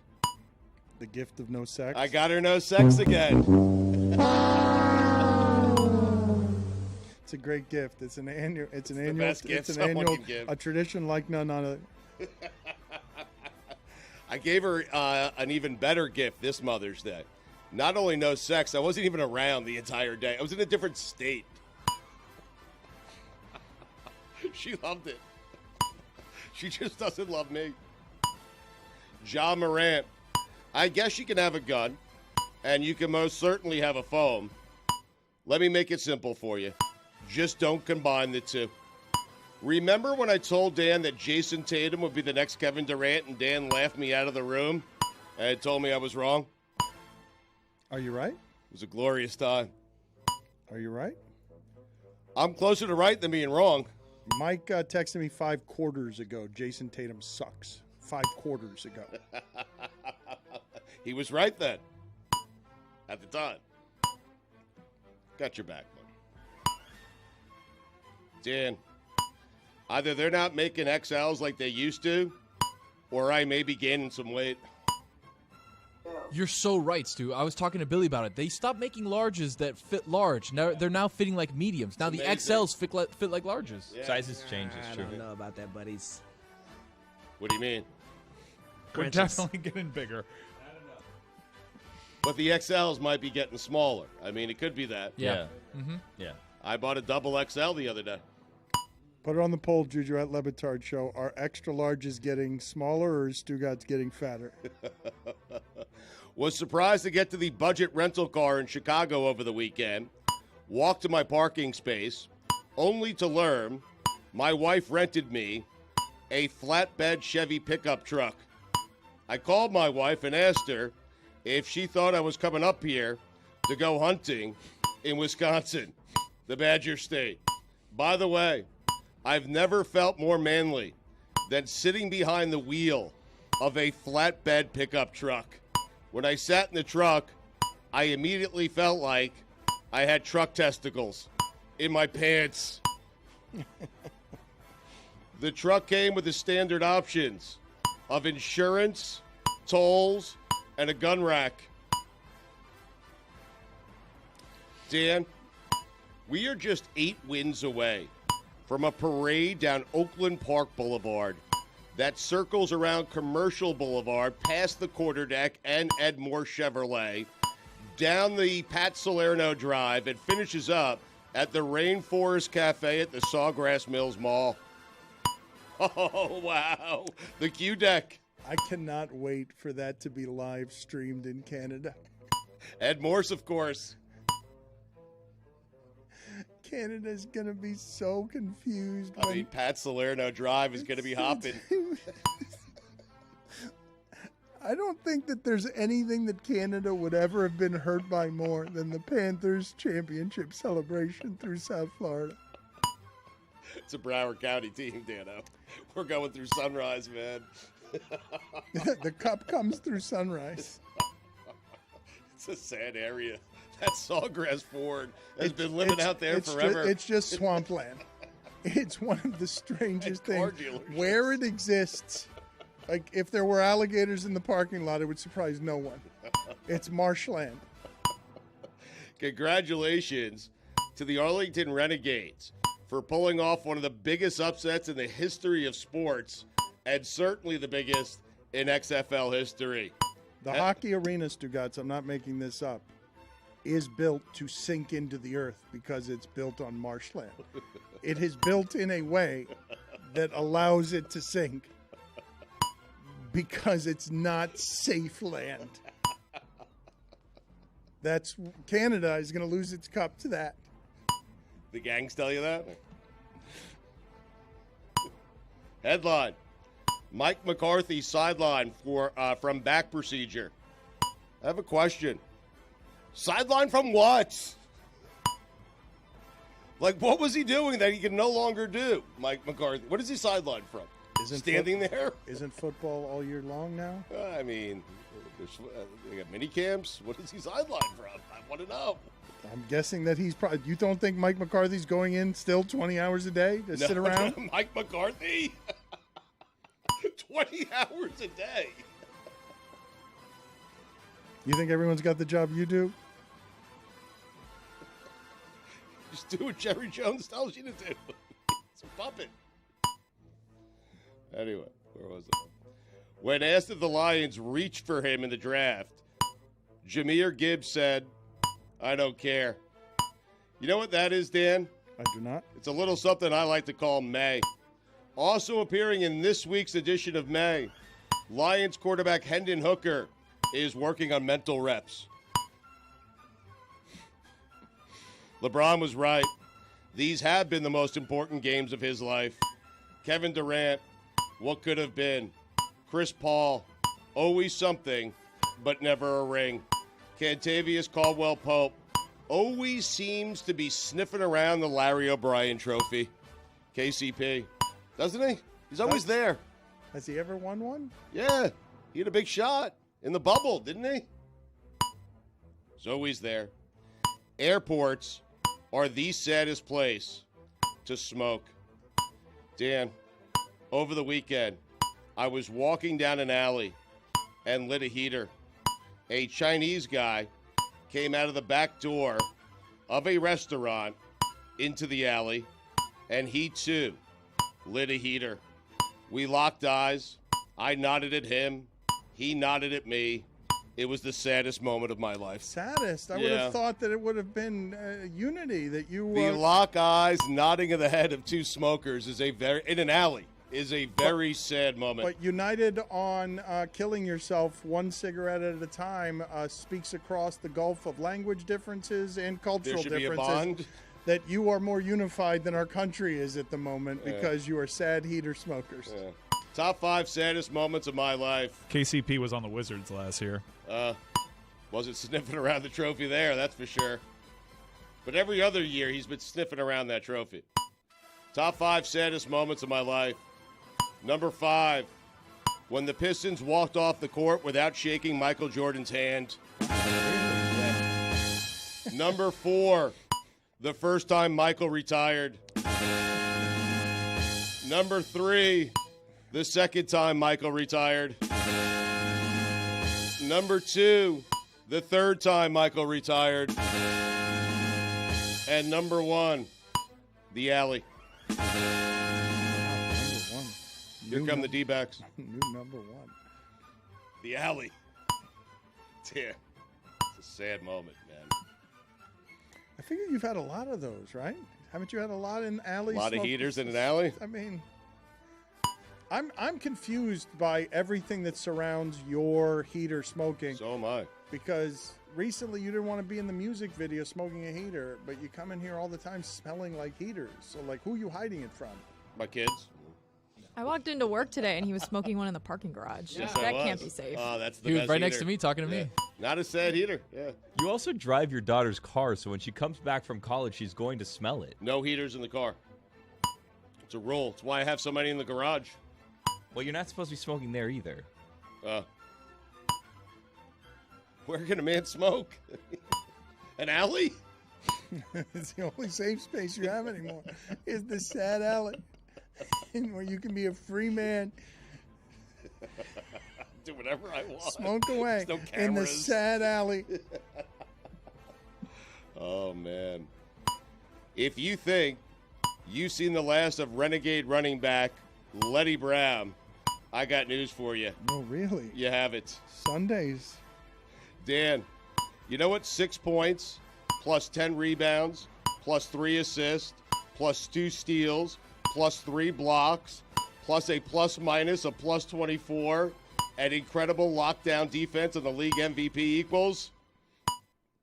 The gift of no sex? I got her no sex again. It's a great gift. It's an annual. It's an the annual. best gift It's an someone annual. can give. A tradition like none other. I gave her an even better gift this Mother's Day. Not only no sex, I wasn't even around the entire day. I was in a different state. She loved it. She just doesn't love me. Ja Morant. I guess you can have a gun, and you can most certainly have a phone. Let me make it simple for you. Just don't combine the two. Remember when I told Dan that Jason Tatum would be the next Kevin Durant, and Dan laughed me out of the room and told me I was wrong? Are you right? It was a glorious time. Are you right? I'm closer to right than being wrong. Mike texted me 5 quarters ago. Jason Tatum sucks. 5 quarters ago. He was right then. At the time. Got your back, man. Dan, either they're not making XLs like they used to, or I may be gaining some weight. You're so right, Stu. I was talking to Billy about it. They stopped making larges that fit large. Now they're now fitting like mediums. Now the XLs fit like larges. Yeah. Sizes change, it's true. I don't know about that, buddies. What do you mean? We're definitely getting bigger. But the XLs might be getting smaller. I mean, it could be that. Yeah. Yeah. I bought a double XL the other day. Put it on the poll, Juju, at Le Batard Show. Are extra larges getting smaller or is Stugotz getting fatter? Was surprised to get to the budget rental car in Chicago over the weekend. Walked to my parking space, only to learn my wife rented me a flatbed Chevy pickup truck. I called my wife and asked her if she thought I was coming up here to go hunting in Wisconsin, the Badger State. By the way, I've never felt more manly than sitting behind the wheel of a flatbed pickup truck. When I sat in the truck, I immediately felt like I had truck testicles in my pants. The truck came with the standard options of insurance, tolls, and a gun rack. Dan, we are just 8 wins away from a parade down Oakland Park Boulevard that circles around Commercial Boulevard, past the quarterdeck and Edmore Chevrolet, down the Pat Salerno Drive, and finishes up at the Rainforest Cafe at the Sawgrass Mills Mall. Oh, wow. The Q deck. I cannot wait for that to be live streamed in Canada. Ed Morse, of course. Canada's going to be so confused. I mean, Pat Salerno Drive is going to be hopping. I don't think that there's anything that Canada would ever have been hurt by more than the Panthers championship celebration through South Florida. It's a Broward County team, Dano. We're going through Sunrise, man. The cup comes through Sunrise. It's a sad area. That Sawgrass Ford has been living out there forever. It's just swampland. It's one of the strangest things. Where it exists, Like, if there were alligators in the parking lot, it would surprise no one. It's marshland. Congratulations to the Arlington Renegades for pulling off one of the biggest upsets in the history of sports, and certainly the biggest in XFL history. The hockey arena, Stugotz, I'm not making this up, is built to sink into the earth because it's built on marshland. It is built in a way that allows it to sink because it's not safe land. That's Canada is going to lose its cup to that. The gangs tell you that? Headline: Mike McCarthy sidelined from back procedure. I have a question. Sidelined from what? Like, what was he doing that he can no longer do, Mike McCarthy? What is he sidelined from? Standing there? Isn't football all year long now? I mean, they got mini camps. What is he sidelined from? I want to know. I'm guessing that he's probably. You don't think Mike McCarthy's going in still 20 hours a day to sit around? Mike McCarthy? 20 hours a day. You think everyone's got the job you do? Just do what Jerry Jones tells you to do. It's a puppet. Anyway, where was it? When asked if the Lions reached for him in the draft, Jahmyr Gibbs said, "I don't care." You know what that is, Dan? I do not. It's a little something I like to call May. Also appearing in this week's edition of May, Lions quarterback Hendon Hooker is working on mental reps. LeBron was right. These have been the most important games of his life. Kevin Durant, what could have been? Chris Paul, always something, but never a ring. Cantavius Caldwell-Pope always seems to be sniffing around the Larry O'Brien trophy. KCP, doesn't he? He's always there. Has he ever won one? Yeah, he had a big shot in the bubble, didn't he? He's always there. Airports are the saddest place to smoke. Dan, over the weekend, I was walking down an alley and lit a heater. A Chinese guy came out of the back door of a restaurant into the alley, and he too lit a heater. We locked eyes. I nodded at him. He nodded at me. It was the saddest moment of my life. Saddest? I would have thought that it would have been unity, that you The lock eyes, nodding of the head of two smokers is in an alley is a very sad moment. But united on killing yourself one cigarette at a time speaks across the gulf of language differences and cultural There should differences. be a bond. That you are more unified than our country is at the moment because you are sad heater smokers. Yeah. Top 5 saddest moments of my life. KCP was on the Wizards last year. Wasn't sniffing around the trophy there, that's for sure. But every other year, he's been sniffing around that trophy. Top 5 saddest moments of my life. Number 5, when the Pistons walked off the court without shaking Michael Jordan's hand. Number 4, the first time Michael retired. Number 3, the second time Michael retired. Number 2, the third time Michael retired. And number 1, the alley. Here come the D-backs. New number 1. The alley. Yeah. It's a sad moment, man. I figure you've had a lot of those, right? Haven't you had a lot in alleys? A lot of heaters in an alley? I mean, I'm confused by everything that surrounds your heater smoking. So am I. Because recently you didn't want to be in the music video smoking a heater, but you come in here all the time smelling like heaters. So, like, who are you hiding it from? My kids. I walked into work today and he was smoking one in the parking garage. Yes, that I was. can't be safe. Oh, that's the He was best right next heater. to me talking to me. Not a sad heater. Yeah. You also drive your daughter's car, so when she comes back from college, she's going to smell it. No heaters in the car. It's a rule. It's why I have so many in the garage. Well, you're not supposed to be smoking there either. Where can a man smoke? An alley? It's the only safe space you have anymore. Is the sad alley where you can be a free man. Do whatever I want. Smoke away There's no in the cameras. sad alley. Oh, man. If you think you've seen the last of renegade running back Letty Brown, I got news for you. No, really? You have it. Sundays. Dan, you know what 6 points plus 10 rebounds plus 3 assists plus 2 steals plus 3 blocks plus a plus-minus of plus 24 and incredible lockdown defense on the league MVP equals?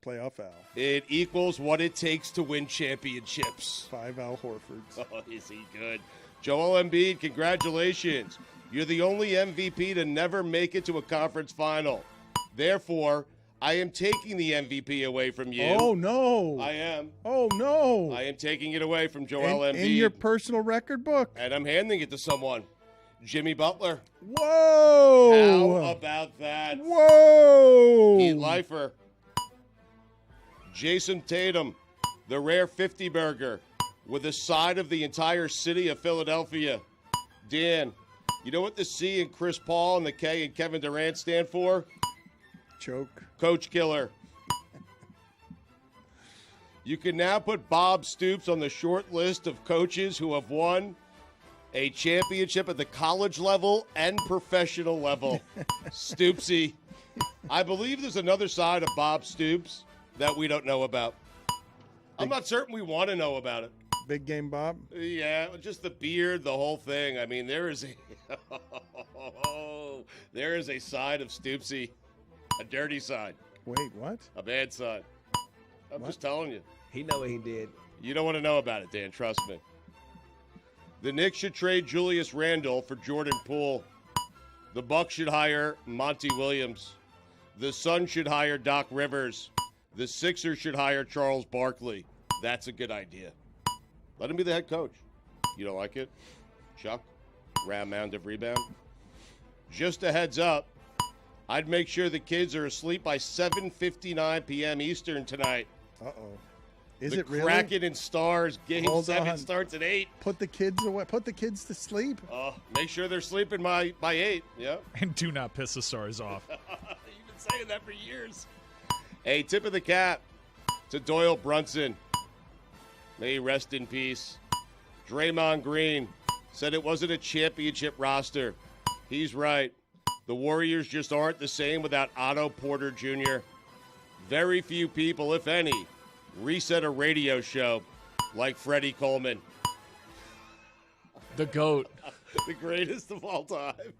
Playoff Al. It equals what it takes to win championships. 5 Al Horfords. Oh, is he good? Joel Embiid, congratulations. You're the only MVP to never make it to a conference final. Therefore, I am taking the MVP away from you. Oh, no. I am. Oh, no. I am taking it away from Joel Embiid. In your personal record book. And I'm handing it to someone. Jimmy Butler. Whoa. How about that? Whoa. Pete Lifer. Jason Tatum, the rare 50 burger with a side of the entire city of Philadelphia. Dan, you know what the C in Chris Paul and the K in Kevin Durant stand for? Choke. Coach Killer. You can now put Bob Stoops on the short list of coaches who have won a championship at the college level and professional level. Stoopsy. I believe there's another side of Bob Stoops that we don't know about. I'm not certain we want to know about it. Big game Bob? Yeah, just the beard, the whole thing. I mean, there is a side of Stoopsy, a dirty side. Wait, what? A bad side. I'm just telling you. He know what he did. You don't want to know about it, Dan. Trust me. The Knicks should trade Julius Randle for Jordan Poole. The Bucks should hire Monty Williams. The Suns should hire Doc Rivers. The Sixers should hire Charles Barkley. That's a good idea. Let him be the head coach. You don't like it? Chuck? Round mound of rebound? Just a heads up, I'd make sure the kids are asleep by 7:59 p.m. Eastern tonight. Uh-oh. Is the it really? Kraken and Stars game Hold 7 on. starts at 8. Put the kids away. Put the kids to sleep. Make sure they're sleeping by 8. Yeah. And do not piss the Stars off. You've been saying that for years. Hey, tip of the cap to Doyle Brunson. May he rest in peace. Draymond Green said it wasn't a championship roster. He's right. The Warriors just aren't the same without Otto Porter Jr. Very few people, if any, reset a radio show like Freddie Coleman. The GOAT. The greatest of all time.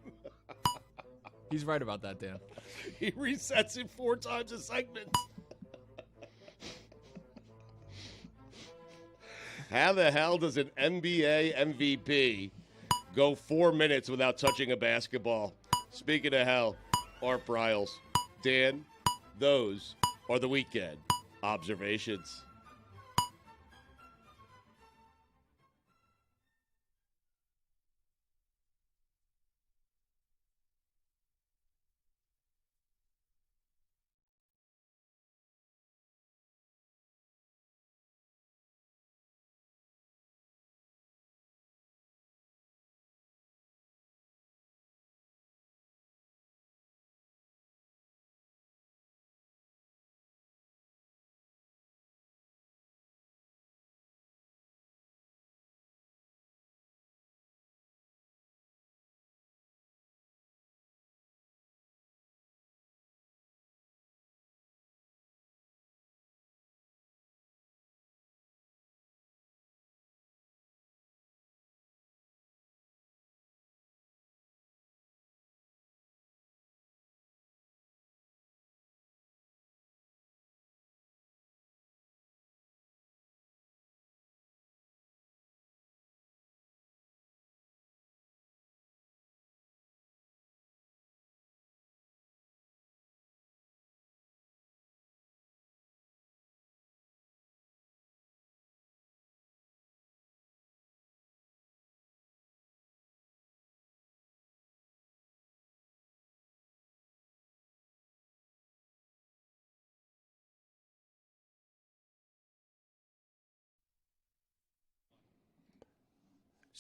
He's right about that, Dan. He resets it 4 times a segment. How the hell does an NBA MVP go 4 minutes without touching a basketball? Speaking of hell, Art Briles. Dan, those are the weekend observations.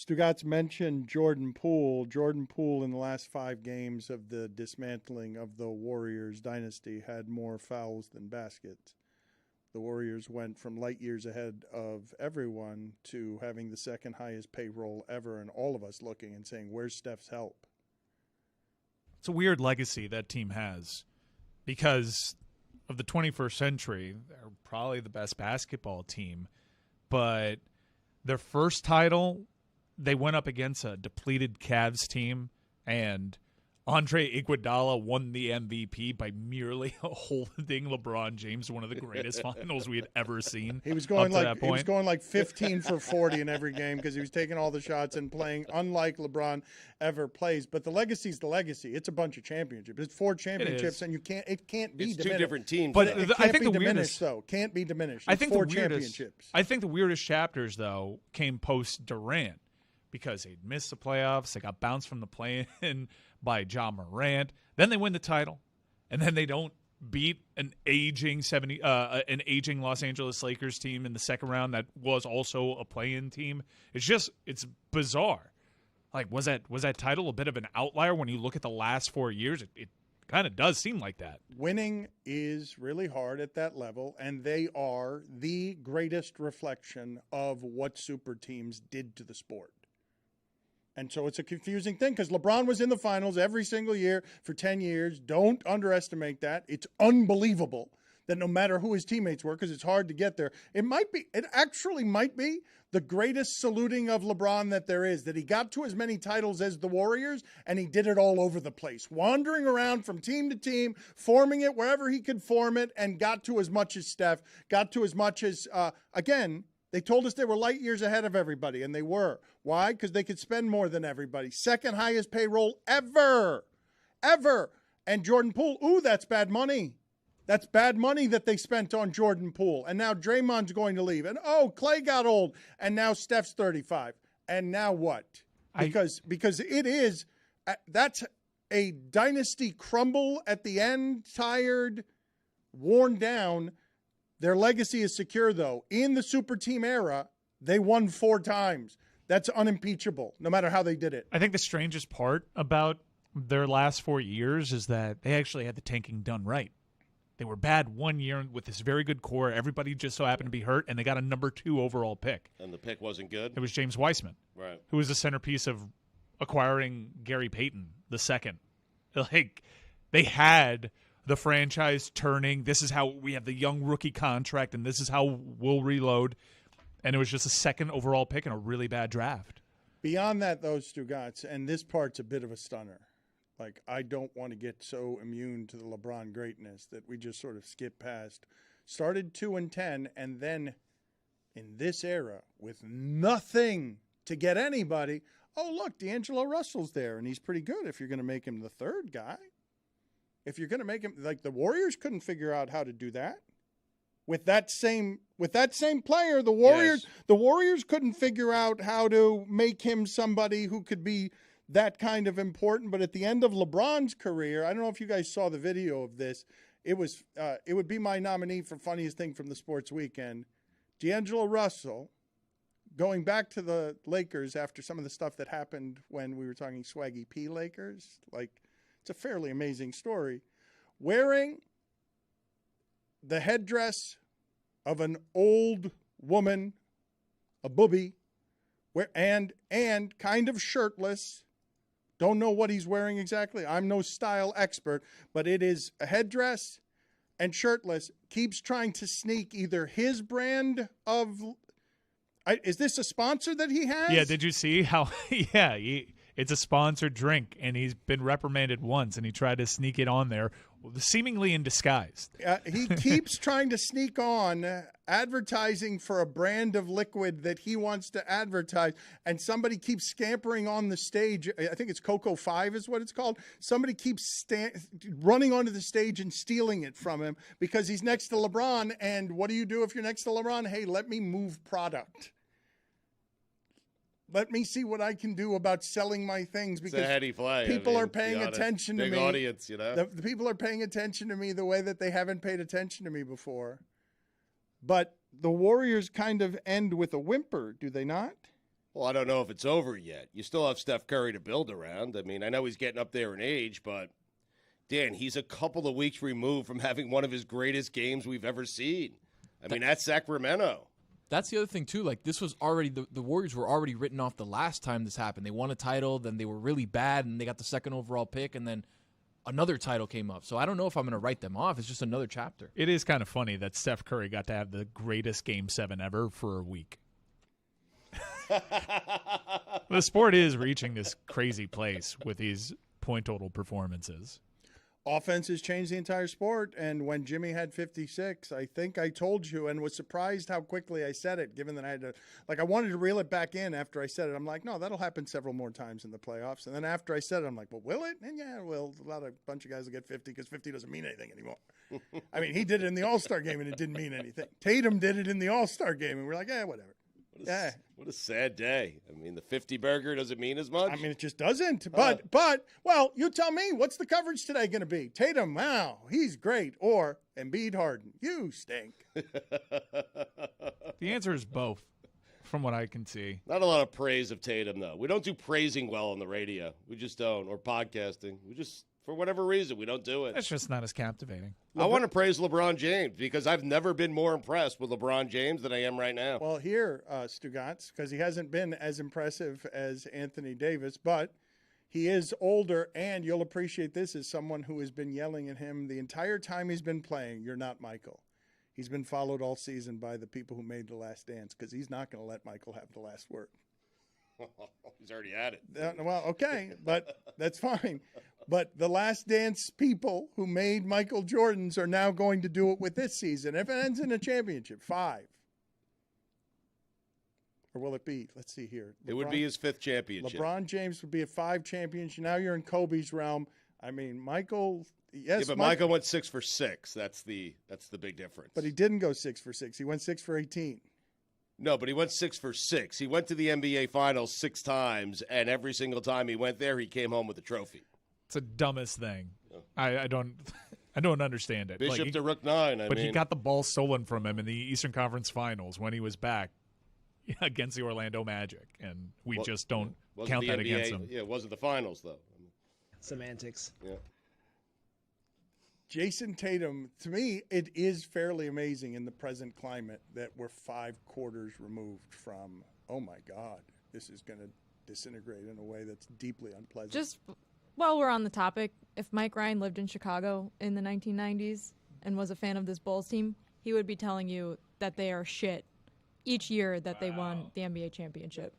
Stugotz mentioned Jordan Poole. Jordan Poole in the last 5 games of the dismantling of the Warriors dynasty had more fouls than baskets. The Warriors went from light years ahead of everyone to having the second highest payroll ever, and all of us looking and saying, where's Steph's help? It's a weird legacy that team has because of the 21st century. They're probably the best basketball team, but their first title, they went up against a depleted Cavs team, and Andre Iguodala won the MVP by merely holding LeBron James to one of the greatest finals we had ever seen. He was going like 15 for 40 in every game because he was taking all the shots and playing unlike LeBron ever plays. But the legacy's the legacy. It's a bunch of championships. It's 4 championships, and it can't be it's diminished. 2 different teams. But though. it can't be diminished, though. Can't be diminished. It's 4 championships. I think the weirdest chapters, though, came post Durant because they'd missed the playoffs. They got bounced from the play-in by Ja Morant. Then they win the title, and then they don't beat an aging Los Angeles Lakers team in the second round that was also a play-in team. It's bizarre. Like, was that title a bit of an outlier when you look at the last 4 years? It kind of does seem like that. Winning is really hard at that level, and they are the greatest reflection of what super teams did to the sport. And so it's a confusing thing because LeBron was in the finals every single year for 10 years. Don't underestimate that. It's unbelievable that no matter who his teammates were, because it's hard to get there, it actually might be the greatest saluting of LeBron that there is, that he got to as many titles as the Warriors, and he did it all over the place, wandering around from team to team, forming it wherever he could form it, and got to as much as Steph, got to as much as, again, they told us they were light years ahead of everybody, and they were. Why? Because they could spend more than everybody. Second highest payroll ever. And Jordan Poole, ooh, that's bad money. That's bad money that they spent on Jordan Poole. And now Draymond's going to leave. And, Clay got old. And now Steph's 35. And now what? Because it is, that's a dynasty crumble at the end, tired, worn down. Their legacy is secure, though. In the super team era, they won 4 times. That's unimpeachable, no matter how they did it. I think the strangest part about their last 4 years is that they actually had the tanking done right. They were bad 1 year with this very good core. Everybody just so happened to be hurt, and they got a number 2 overall pick. And the pick wasn't good? It was James Wiseman, right? Who was the centerpiece of acquiring Gary Payton II. Like, they had the franchise turning. This is how we have the young rookie contract, and this is how we'll reload. And it was just a 2nd overall pick in a really bad draft. Beyond that, though, Stugotz, and this part's a bit of a stunner. Like, I don't want to get so immune to the LeBron greatness that we just sort of skip past. Started 2-10, and then in this era, with nothing to get anybody, look, D'Angelo Russell's there, and he's pretty good if you're going to make him the 3rd guy. If you're going to make him, like, the Warriors couldn't figure out how to do that. With that same player, the Warriors couldn't figure out how to make him somebody who could be that kind of important. But at the end of LeBron's career, I don't know if you guys saw the video of this. It would be my nominee for funniest thing from the sports weekend. D'Angelo Russell, going back to the Lakers after some of the stuff that happened when we were talking Swaggy P Lakers, like, it's a fairly amazing story, wearing the headdress of an old woman, a booby, and kind of shirtless. Don't know what he's wearing exactly. I'm no style expert, but it is a headdress and shirtless. Keeps trying to sneak either his brand of. Is this a sponsor that he has? Yeah. Did you see how? Yeah. It's a sponsored drink, and he's been reprimanded once, and he tried to sneak it on there, seemingly in disguise. He keeps trying to sneak on advertising for a brand of liquid that he wants to advertise, and somebody keeps scampering on the stage. I think it's Coco 5 is what it's called. Somebody keeps running onto the stage and stealing it from him because he's next to LeBron, and what do you do if you're next to LeBron? Hey, let me move product. Let me see what I can do about selling my things because it's a heady play. People are paying attention to me. Big audience, you know. The people are paying attention to me the way that they haven't paid attention to me before. But the Warriors kind of end with a whimper, do they not? Well, I don't know if it's over yet. You still have Steph Curry to build around. I mean, I know he's getting up there in age, but, Dan, he's a couple of weeks removed from having one of his greatest games we've ever seen. I mean, that's Sacramento. That's the other thing, too. Like, this was already the Warriors were already written off the last time this happened. They won a title, then they were really bad, and they got the second overall pick, and then another title came up. So I don't know if I'm going to write them off. It's just another chapter. It is kind of funny that Steph Curry got to have the greatest Game 7 ever for a week. The sport is reaching this crazy place with these point total performances. Offense has changed the entire sport, and when Jimmy had 56, I think I told you and was surprised how quickly I said it, given that I had to, I wanted to reel it back in after I said it. I'm like, no, that'll happen several more times in the playoffs. And then after I said it, I'm like, well, will it? And yeah, well, bunch of guys will get 50 because 50 doesn't mean anything anymore. I mean, he did it in the All-Star game, and it didn't mean anything. Tatum did it in the All-Star game, and we're like, whatever. What a sad day. I mean, the 50 burger doesn't mean as much. I mean, it just doesn't. But, well, you tell me, what's the coverage today going to be? Tatum, wow, he's great. Or Embiid, Harden, you stink. The answer is both, from what I can see. Not a lot of praise of Tatum, though. We don't do praising well on the radio. We just don't. Or podcasting. We just, for whatever reason, we don't do it. It's just not as captivating. I want to praise LeBron James because I've never been more impressed with LeBron James than I am right now. Well, here, Stugotz, because he hasn't been as impressive as Anthony Davis, but he is older, and you'll appreciate this as someone who has been yelling at him the entire time he's been playing, "You're not Michael." He's been followed all season by the people who made The Last Dance because he's not going to let Michael have the last word. He's already had it. Well, okay, but that's fine. But the Last Dance people who made Michael Jordan's are now going to do it with this season. If it ends in a championship, 5. Or will it be? Let's see here. It would be his 5th championship. LeBron James would be at 5 championships. Now you're in Kobe's realm. I mean, Michael, yes. Yeah, but Michael went 6 for 6. That's the big difference. But he didn't go 6 for 6. He went 6 for 18. No, but he went 6 for 6. He went to the NBA Finals 6 times, and every single time he went there, he came home with a trophy. It's the dumbest thing. I don't understand it. Bishop to Rook 9. But he got the ball stolen from him in the Eastern Conference Finals when he was back against the Orlando Magic, and we just don't count that against him. Yeah, it wasn't the Finals, though. Semantics. Yeah. Jason Tatum, to me, it is fairly amazing in the present climate that we're 5 quarters removed from, oh, my God, this is going to disintegrate in a way that's deeply unpleasant. Just while we're on the topic, if Mike Ryan lived in Chicago in the 1990s and was a fan of this Bulls team, he would be telling you that they are shit each year that they won the NBA championship.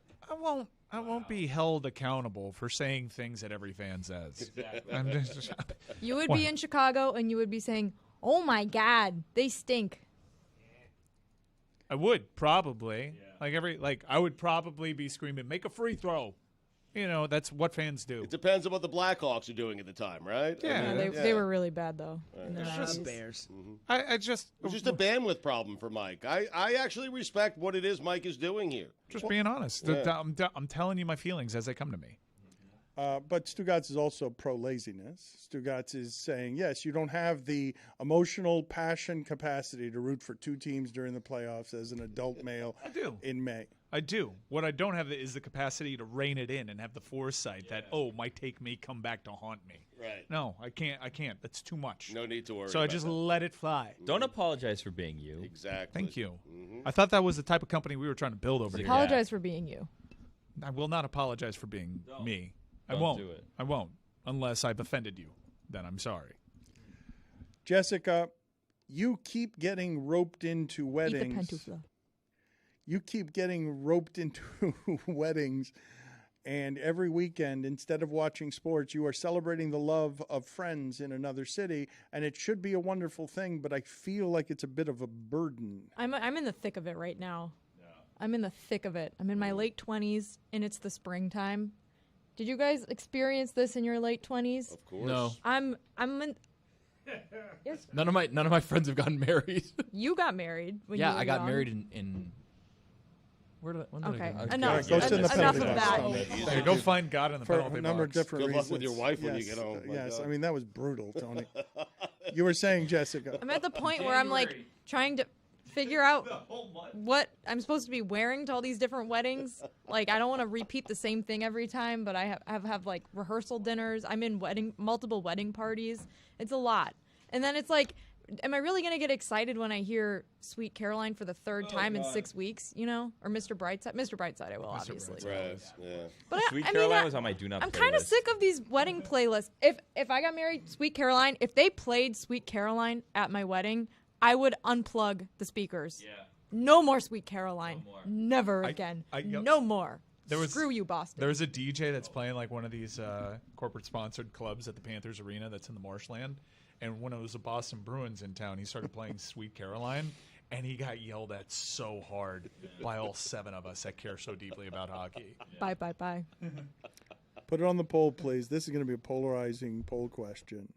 I won't be held accountable for saying things that every fan says. Exactly. You would be in Chicago and you would be saying, "Oh my God, they stink." I would probably I would probably be screaming, "Make a free throw." You know, that's what fans do. It depends on what the Blackhawks are doing at the time, right? Yeah, they were really bad though. It's just Bears. It's just a bandwidth problem for Mike. I actually respect what it is Mike is doing here. Just being honest. Yeah. I'm telling you my feelings as they come to me. But Stugotz is also pro-laziness. Stugotz is saying, yes, you don't have the emotional passion capacity to root for 2 teams during the playoffs as an adult male in May. I do. What I don't have is the capacity to rein it in and have the foresight that, my take may come back to haunt me. Right. No, I can't. That's too much. No need to worry So I just let it fly. Don't apologize for being you. Exactly. Thank you. I thought that was the type of company we were trying to build over here. Apologize for being you. I will not apologize for being me. Don't I won't. do it. I won't. Unless I've offended you. Then I'm sorry. Jessica, you keep getting roped into weddings. Eat the pentufla. You keep getting roped into weddings, and every weekend, instead of watching sports, you are celebrating the love of friends in another city, and it should be a wonderful thing, but I feel like it's a bit of a burden. I'm in the thick of it right now. Yeah. I'm in the thick of it. I'm in my late 20s, and it's the springtime. Did you guys experience this in your late 20s? Of course. No. I'm in. Yes. None of my friends have gotten married. You got married when you were I got young. married in when did I go? Enough. Go sit in the Enough penalty of box. that. Hey, go find God in the For penalty a number of box. different Good luck reasons. with your wife when you Yes, get home. My Yes, God. I mean, that was brutal, Tony. You were saying, Jessica. I'm at the point where I'm like trying to figure out what I'm supposed to be wearing to all these different weddings. Like, I don't want to repeat the same thing every time, but I have like rehearsal dinners. I'm in multiple wedding parties. It's a lot. And then it's like, am I really going to get excited when I hear Sweet Caroline for the third time in 6 weeks, you know? Or Mr. Brightside? Mr. Brightside, I will, obviously. Right. Yeah. But Sweet Caroline was on my do not I'm play kind of list. sick of these wedding playlists. If I got married, Sweet Caroline, if they played Sweet Caroline at my wedding, I would unplug the speakers. Yeah. No more Sweet Caroline. No more. Never again. No more. Screw you, Boston. There was a DJ that's playing like one of these corporate-sponsored clubs at the Panthers Arena that's in the marshland. And when it was the Boston Bruins in town, he started playing Sweet Caroline, and he got yelled at so hard by all 7 of us that care so deeply about hockey. Bye, bye, bye. Put it on the poll, please. This is going to be a polarizing poll question.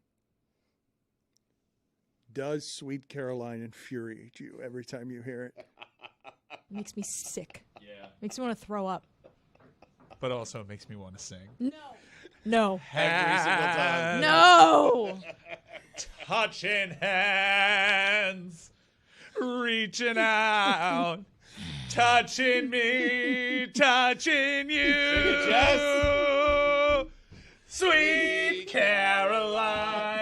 Does Sweet Caroline infuriate you every time you hear it? Makes me sick. Yeah. Makes me want to throw up. But also it makes me want to sing. No. Every single time. No. Touching hands, reaching out, touching me, touching you. Sweet Caroline.